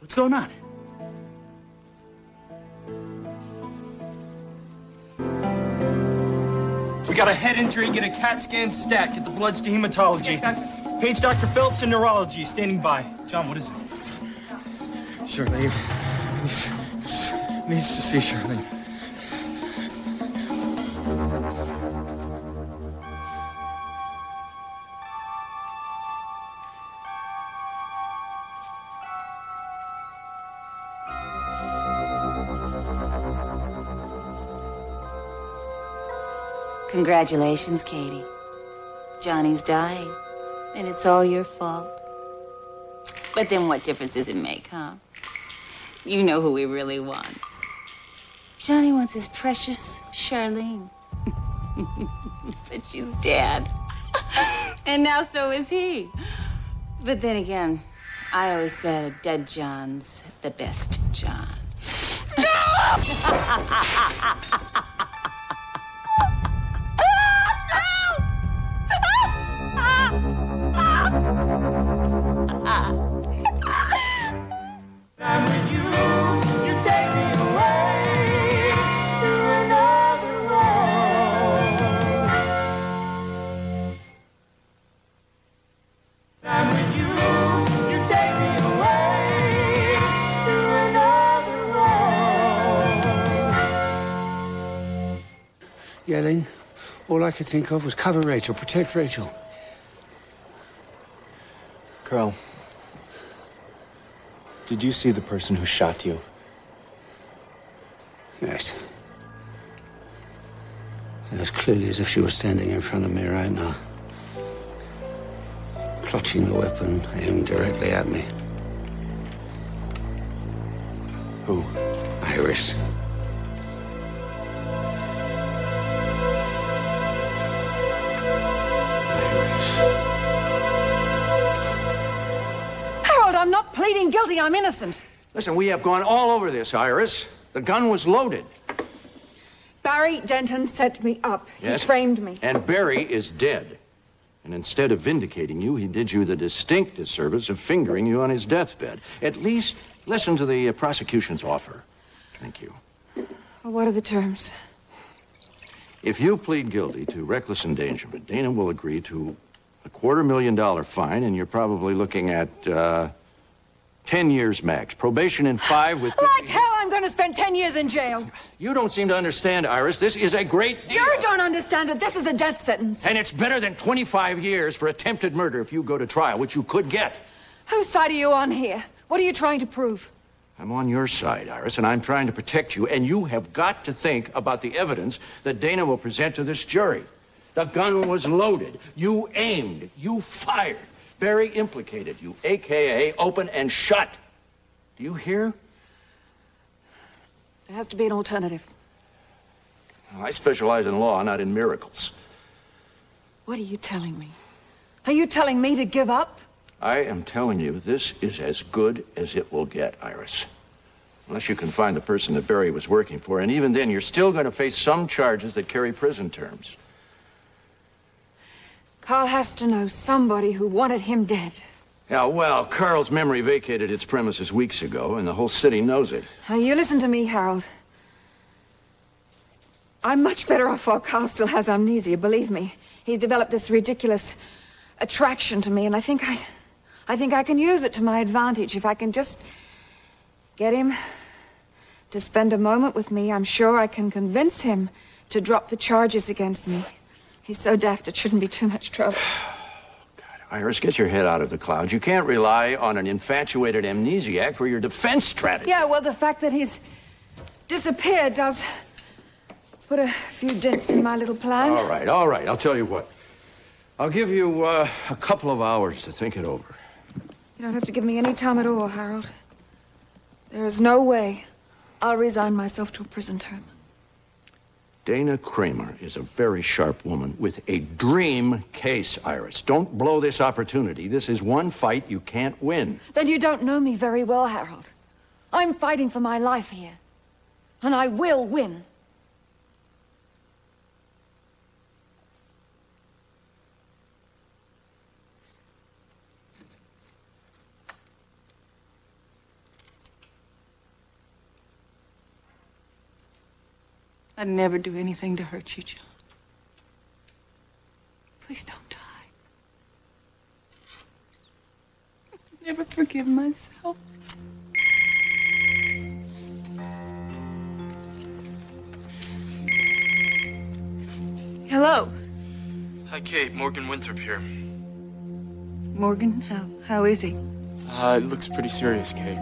what's going on? We got a head injury, get a CAT scan stat, get the bloods to hematology.
Yes, doctor.
Page Dr. Phelps in neurology, standing by. John, what is it?
Charlene needs to see Charlene.
Congratulations, Katie. Johnny's dying, and it's all your fault. But then what difference does it make, huh? You know who he really wants. Johnny wants his precious Charlene. But she's dead. And now so is he. But then again, I always said a dead John's the best John.
Yelling. All I could think of was cover Rachel, protect Rachel.
Carl, did you see the person who shot you?
Yes. As clearly as if she was standing in front of me right now. Clutching the weapon aimed directly at me.
Who?
Iris.
Harold, I'm not pleading guilty. I'm innocent.
Listen, we have gone all over this, Iris. The gun was loaded.
Barry Denton set me up.
Yes.
He framed me.
And Barry is dead.
And instead of vindicating you, he did you the distinct disservice of fingering you on his deathbed. At least listen to the prosecution's offer. Thank you.
Well, what are the terms?
If you plead guilty to reckless endangerment, Dana will agree to a $250,000 fine, and you're probably looking at 10 years max. Probation in 5 with...
Like hell, I'm going to spend 10 years in jail.
You don't seem to understand, Iris. This is a great deal.
You don't understand that this is a death sentence.
And it's better than 25 years for attempted murder if you go to trial, which you could get.
Whose side are you on here? What are you trying to prove?
I'm on your side, Iris, and I'm trying to protect you, and you have got to think about the evidence that Dana will present to this jury. The gun was loaded. You aimed. You fired. Barry implicated you, a.k.a. open and shut. Do you hear?
There has to be an alternative.
I specialize in law, not in miracles.
What are you telling me? Are you telling me to give up?
I am telling you, this is as good as it will get, Iris. Unless you can find the person that Barry was working for, and even then, you're still going to face some charges that carry prison terms.
Carl has to know somebody who wanted him dead.
Yeah, well, Carl's memory vacated its premises weeks ago, and the whole city knows it.
Now, you listen to me, Harold. I'm much better off while Carl still has amnesia, believe me. He's developed this ridiculous attraction to me, and I think I can use it to my advantage. If I can just get him to spend a moment with me, I'm sure I can convince him to drop the charges against me. He's so daft, it shouldn't be too much trouble.
God, Iris, get your head out of the clouds. You can't rely on an infatuated amnesiac for your defense strategy.
Yeah, well, the fact that he's disappeared does put a few dents in my little plan.
All right. I'll tell you what. I'll give you a couple of hours to think it over.
You don't have to give me any time at all, Harold. There is no way I'll resign myself to a prison term.
Dana Kramer is a very sharp woman with a dream case, Iris. Don't blow this opportunity. This is one fight you can't win.
Then you don't know me very well, Harold. I'm fighting for my life here. And I will win. I'd never do anything to hurt you, John. Please don't die. I'll never forgive myself. Hello.
Hi, Kate. Morgan Winthrop here.
Morgan, how is he?
It looks pretty serious, Kate.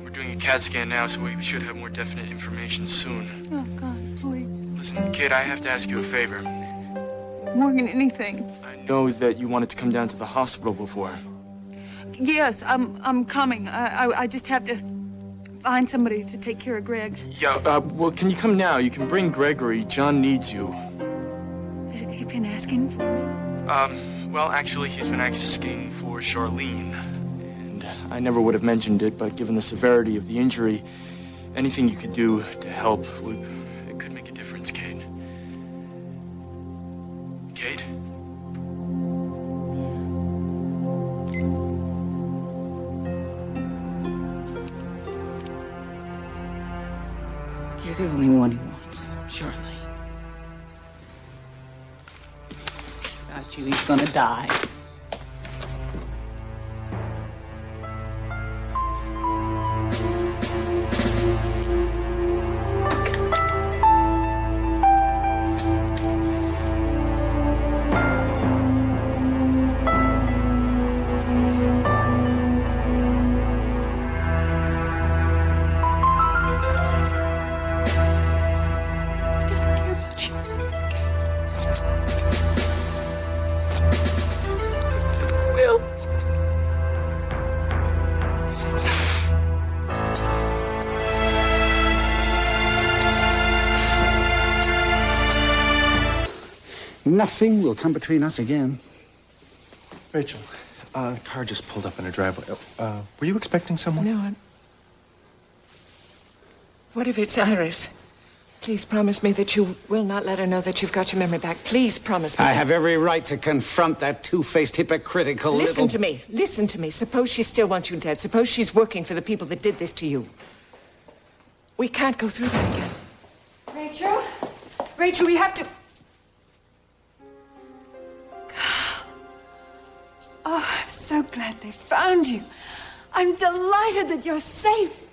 We're doing a CAT scan now, so we should have more definite information soon.
Oh, God, please.
Listen, Kate, I have to ask you a favor.
Morgan, anything.
I know that you wanted to come down to the hospital before.
Yes, I'm coming. I just have to find somebody to take care of Greg.
Yeah, well, can you come now? You can bring Gregory. John needs you.
Has he been asking for me?
Well, actually, he's been asking for Charlene. And I never would have mentioned it, but given the severity of the injury, anything you could do to help it could make a difference, Kate. Kate?
You're the only one he wants, Charlene. Without you, he's gonna die.
Nothing will come between us again.
Rachel, the car just pulled up in a driveway. Were you expecting someone?
No, What if it's Iris?
Please promise me that you will not let her know that you've got your memory back. Please promise me.
I have every right to confront that two-faced, hypocritical
Listen to me. Listen to me. Suppose she still wants you dead. Suppose she's working for the people that did this to you. We can't go through that again.
Rachel? Rachel, we have to... Oh, I'm so glad they found you. I'm delighted that you're safe.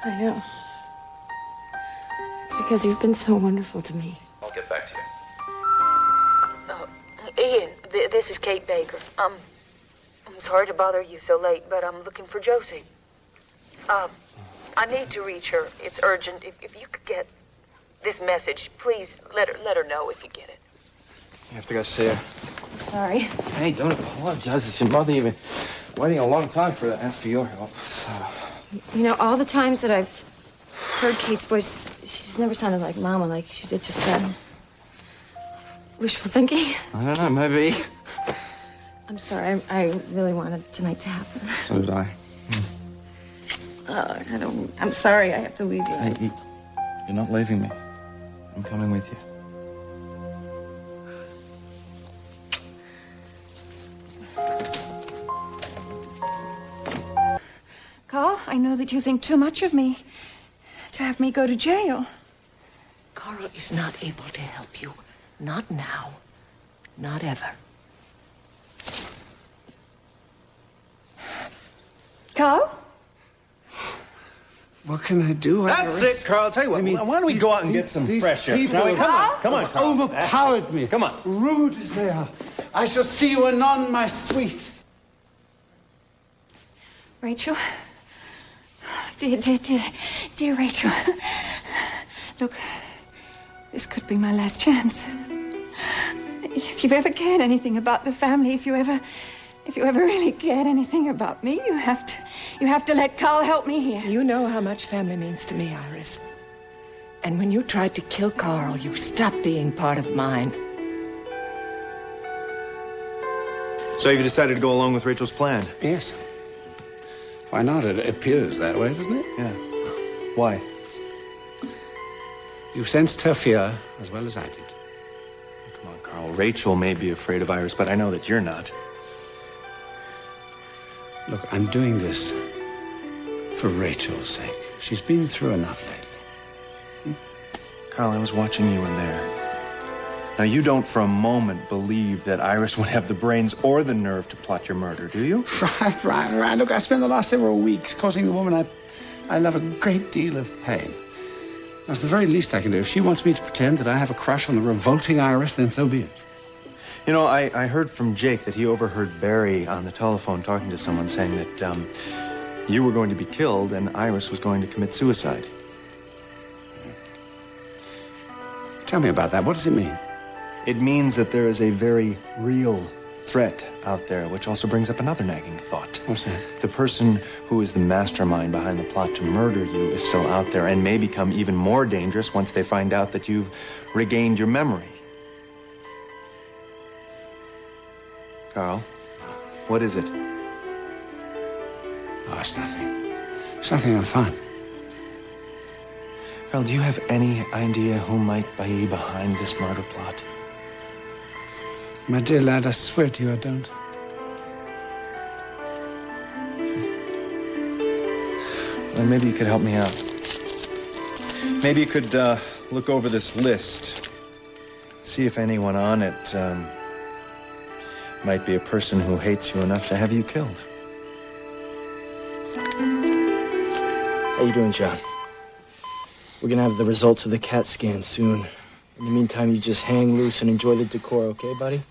I know. It's because you've been so wonderful to me.
I'll get back to you.
Oh, Ian, this is Kate Baker. I'm sorry to bother you so late, but I'm looking for Josie. I need to reach her. It's urgent. If you could get this message, please let her know if you get it.
You have to go see her.
I'm sorry.
Hey, don't apologize. It's your mother even waiting a long time for to ask for your help. So.
You know, all the times that I've heard Kate's voice, she's never sounded like Mama, like she did just then. Wishful thinking?
I don't know, maybe.
I'm sorry. I really wanted tonight to happen.
So did I.
I'm sorry. I have to leave you.
Hey, you're not leaving me. I'm coming with you.
Carl, I know that you think too much of me to have me go to jail.
Carl is not able to help you. Not now. Not ever.
Carl?
What can I do?
That's it, Carl. Tell you what, why don't we go out and get some fresh air?
People
Come on, Carl.
Overpowered me.
Come on.
Rude as they are. I shall see you anon, my sweet.
Rachel? Dear Rachel. Look, this could be my last chance. If you've ever cared anything about the family, if you ever really cared anything about me, you have to let Carl help me here.
You know how much family means to me, Iris. And when you tried to kill Carl, you stopped being part of mine.
So you decided to go along with Rachel's plan?
Yes. Why not? It appears that way, doesn't it?
Yeah. Why?
You sensed her fear as well as I did.
Come on, Carl. Rachel may be afraid of Iris, but I know that you're not.
Look, I'm doing this for Rachel's sake. She's been through enough lately.
Carl, I was watching you in there. Now, you don't for a moment believe that Iris would have the brains or the nerve to plot your murder, do you?
Right. Look, I spent the last several weeks causing the woman I love a great deal of pain. That's the very least I can do. If she wants me to pretend that I have a crush on the revolting Iris, then so be it.
You know, I heard from Jake that he overheard Barry on the telephone talking to someone saying that you were going to be killed and Iris was going to commit suicide.
Tell me about that. What does it mean?
It means that there is a very real threat out there, which also brings up another nagging thought.
What's that?
The person who is the mastermind behind the plot to murder you is still out there and may become even more dangerous once they find out that you've regained your memory. Carl, what is it?
Oh, it's nothing. It's nothing. I'm fine.
Carl, do you have any idea who might be behind this murder plot?
My dear lad, I swear to you I don't.
Then maybe you could help me out. Maybe you could look over this list. See if anyone on it might be a person who hates you enough to have you killed.
How you doing, John? We're gonna have the results of the CAT scan soon. In the meantime, you just hang loose and enjoy the decor, okay, buddy?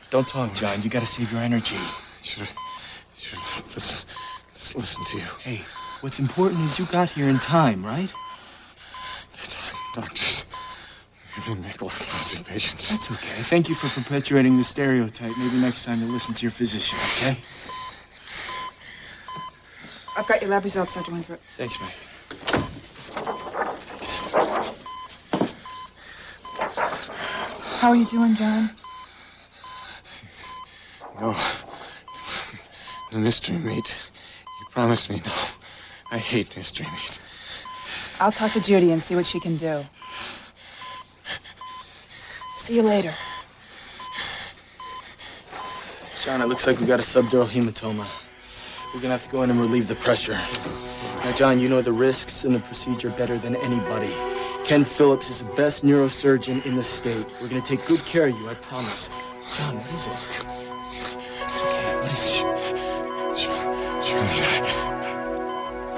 Don't talk, John. You gotta save your energy.
Should listen to you.
Hey, what's important is you got here in time, right?
Doctors, you didn't make lousy patients.
That's okay. Thank you for perpetuating the stereotype. Maybe next time you'll listen to your physician, okay?
I've got your lab results, Dr. Winthrop.
Thanks, Meg.
How are you doing, John?
No. No mystery meat. You promised me no. I hate mystery meat.
I'll talk to Judy and see what she can do. See you later.
John, it looks like we got a subdural hematoma. We're gonna have to go in and relieve the pressure. Now, John, you know the risks in the procedure better than anybody. Ken Phillips is the best neurosurgeon in the state. We're gonna take good care of you, I promise. John, what is it? It's okay. What is it?
Charlene,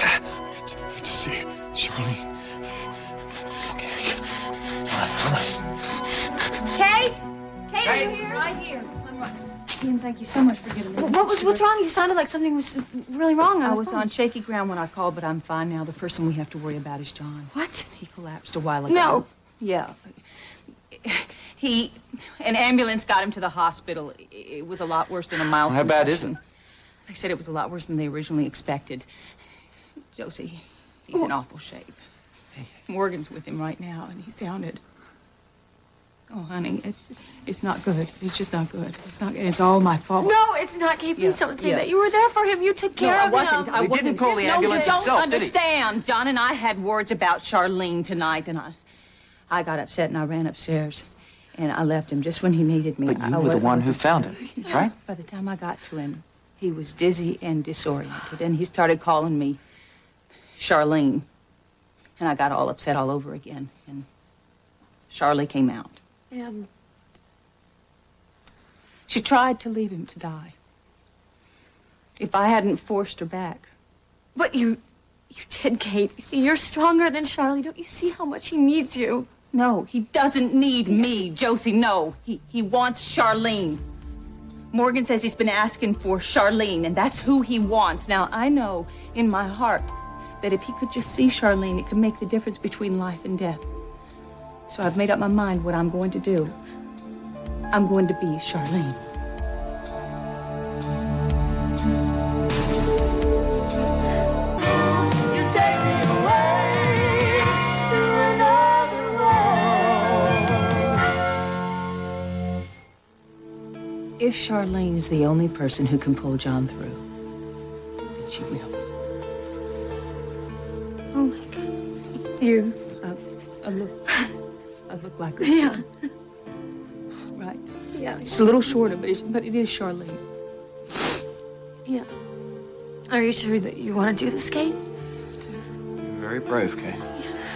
I have to see Charlene. Okay. All right.
Kate? Kate, are you here? Right here. I'm right.
Ian, thank you so much for getting me.
What's wrong? You sounded like something was really wrong.
I was on shaky ground when I called, but I'm fine now. The person we have to worry about is John.
What?
He collapsed a while ago.
No.
Yeah. An ambulance got him to the hospital. It was a lot worse than a mild
How bad is it?
They said it was a lot worse than they originally expected. Josie, he's in awful shape. Morgan's with him right now, and he sounded... Oh, honey, it's not good. It's just not good. It's not. It's all my fault.
No, it's not, Kate. Please don't say that. You were there for him. You took care of him.
I wasn't.
didn't call the ambulance
you
himself,
don't
did he?
understand. John and I had words about Charlene tonight, and I got upset and I ran upstairs, and I left him just when he needed me.
But you were the one who found him, right?
By the time I got to him, he was dizzy and disoriented, and he started calling me Charlene, and I got all upset all over again, and Charlie came out.
And
she tried to leave him to die. If I hadn't forced her back.
But you did, Kate. You see, you're stronger than Charlie. Don't you see how much he needs you?
No, he doesn't need me, Josie, no. He wants Charlene. Morgan says he's been asking for Charlene, and that's who he wants. Now, I know in my heart that if he could just see Charlene, it could make the difference between life and death. So I've made up my mind what I'm going to do. I'm going to be Charlene.
You take me away to another world.
If Charlene is the only person who can pull John through, then she will.
Oh, my God.
I look like her.
Yeah.
Right?
Yeah.
It's a little shorter, but it is Charlene.
Yeah. Are you sure that you want to do this, Kate?
You're very brave, Kay.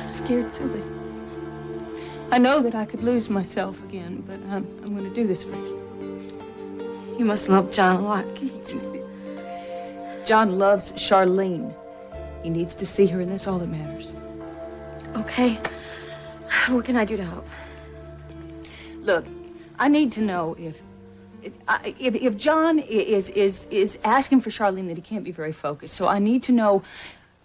I'm scared silly. I know that I could lose myself again, but I'm going to do this for you.
You must love John a lot, Kate.
John loves Charlene. He needs to see her, and that's all that matters.
Okay. What can I do to help?
Look, I need to know if John is asking for Charlene, that he can't be very focused. So I need to know.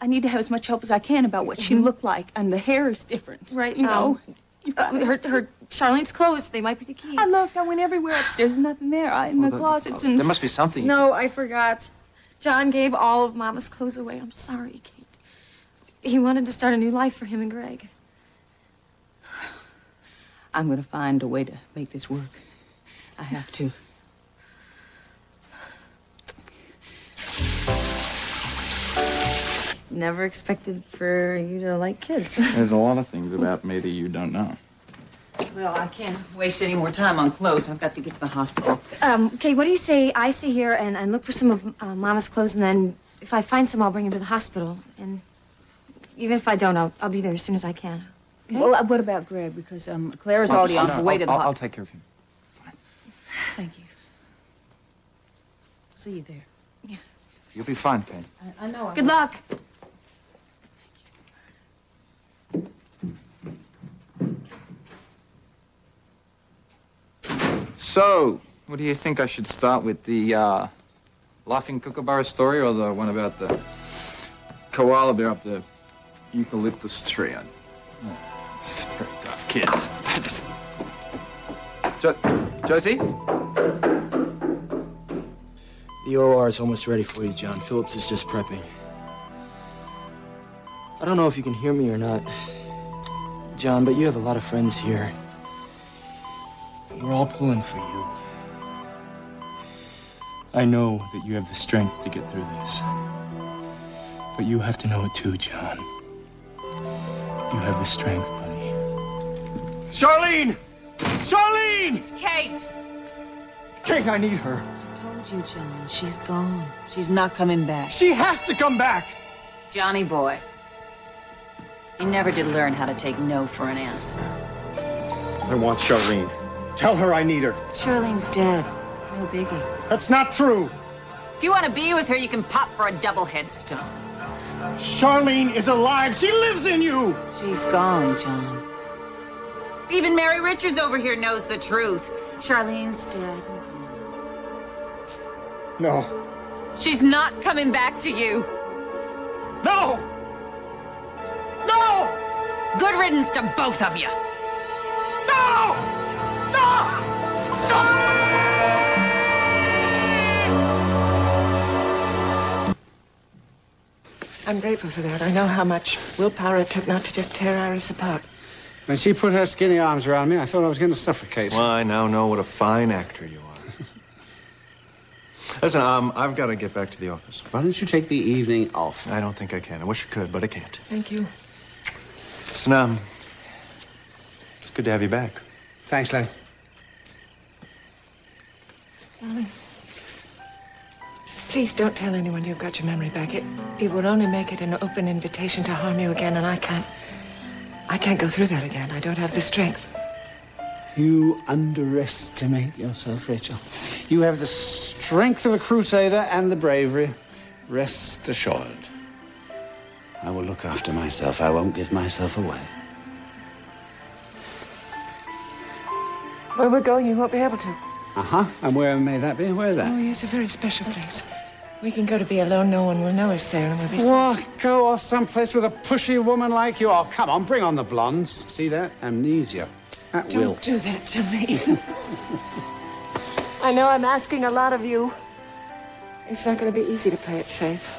I need to have as much help as I can about what she looked like, and the hair is different.
Right.
You know.
Her Charlene's clothes. They might be the key.
I looked. I went everywhere upstairs. There's nothing there. In the closets and.
There must be something.
No, I forgot. John gave all of Mama's clothes away. I'm sorry, Kate. He wanted to start a new life for him and Greg.
I'm going to find a way to make this work. I have to.
Never expected for you to like kids.
There's a lot of things about me that you don't know.
Well, I can't waste any more time on clothes. I've got to get to the hospital.
Kate, what do you say I stay here and look for some of Mama's clothes, and then if I find some, I'll bring him to the hospital. And even if I don't, I'll be there as soon as I can. Okay?
Well, what about Greg? Because Claire's already on her way to the hospital.
I'll take care of him.
Thank you. See you there.
Yeah.
You'll be fine, Kay.
I know.
Good luck.
So, what do you think I should start with? The laughing kookaburra story or the one about the koala bear up the eucalyptus tree? It's pretty tough kids. Josie?
The OR is almost ready for you, John. Phillips is just prepping. I don't know if you can hear me or not, John, but you have a lot of friends here. We're all pulling for you. I know that you have the strength to get through this. But you have to know it too, John. You have the strength, buddy.
Charlene! Charlene!
It's Kate!
Kate, I need her.
I told you, John. She's gone. She's not coming back.
She has to come back!
Johnny boy. You never did learn how to take no for an answer.
I want Charlene. Tell her I need her.
Charlene's dead. No biggie.
That's not true.
If you want to be with her, you can pop for a double headstone.
Charlene is alive. She lives in you.
She's gone, John. Even Mary Richards over here knows the truth. Charlene's dead.
No.
She's not coming back to you.
No! No!
Good riddance to both of you.
No! No!
I'm grateful for that. I know how much willpower it took not to just tear Iris apart.
When she put her skinny arms around me, I thought I was going to suffocate.
Well, I now know what a fine actor you are. Listen, I've got to get back to the office.
Why don't you take the evening off?
I don't think I can. I wish I could, but I can't.
Thank you.
Listen, it's good to have you back.
Thanks, Larry.
Darling, please don't tell anyone you've got your memory back. It will only make it an open invitation to harm you again, and I can't go through that again. I don't have the strength.
You underestimate yourself, Rachel. You have the strength of a crusader and the bravery. Rest assured. I will look after myself. I won't give myself away.
Where we're going, you won't be able to.
Uh-huh. And where may that be? Where is that?
Oh, yes, a very special place. We can go to be alone. No one will know us there, and we'll be...
What? Go off someplace with a pushy woman like you? Oh, come on, bring on the blondes. See that? Amnesia. At will.
Don't do that to me. I know I'm asking a lot of you. It's not going to be easy to play it safe.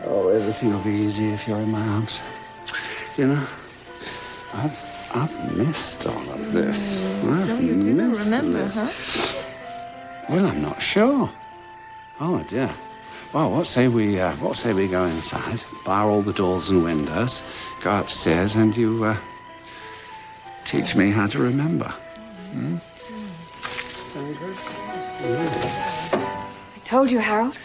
Oh, everything will be easy if you're in my arms. You know, I've missed all of this.
So you do remember, huh?
Well, I'm not sure. Oh dear. Well, what say we go inside, bar all the doors and windows, go upstairs, and you teach me how to remember. Hmm? Sound good?
I told you, Harold.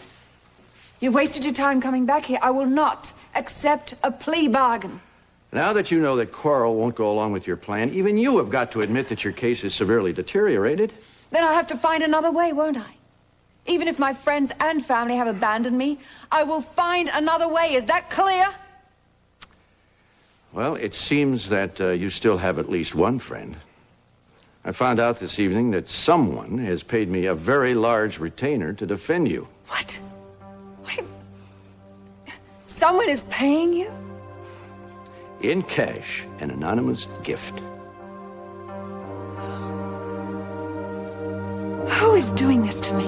You wasted your time coming back here. I will not accept a plea bargain.
Now that you know that Coral won't go along with your plan, even you have got to admit that your case is severely deteriorated.
Then I'll have to find another way, won't I? Even if my friends and family have abandoned me, I will find another way. Is that clear?
Well, it seems that you still have at least one friend. I found out this evening that someone has paid me a very large retainer to defend you.
What? Someone is paying you?
In cash, an anonymous gift.
Who is doing this to me?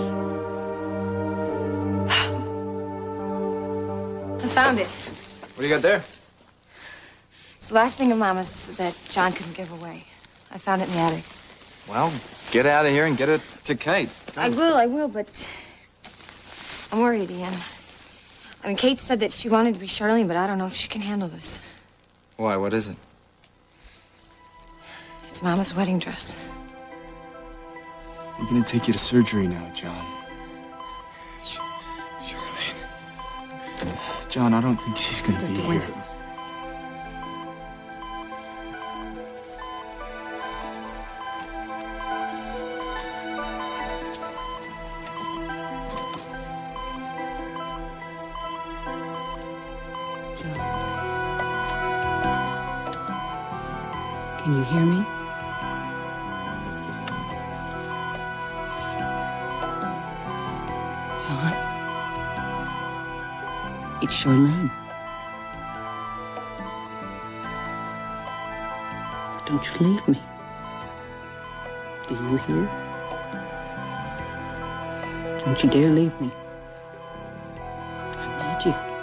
I found it.
What do you got there?
It's the last thing of Mama's that John couldn't give away. I found it in the attic.
Well, get out of here and get it to Kate.
I will, but I'm worried, Ian. I mean, Kate said that she wanted to be Charlene, but I don't know if she can handle this.
Why? What is it?
It's Mama's wedding dress.
We're gonna take you to surgery now, John.
Charlene.
John, I don't think she's gonna be here.
Can you hear me? John? It's Charlene. Don't you leave me. Do you hear? Don't you dare leave me. I need
you.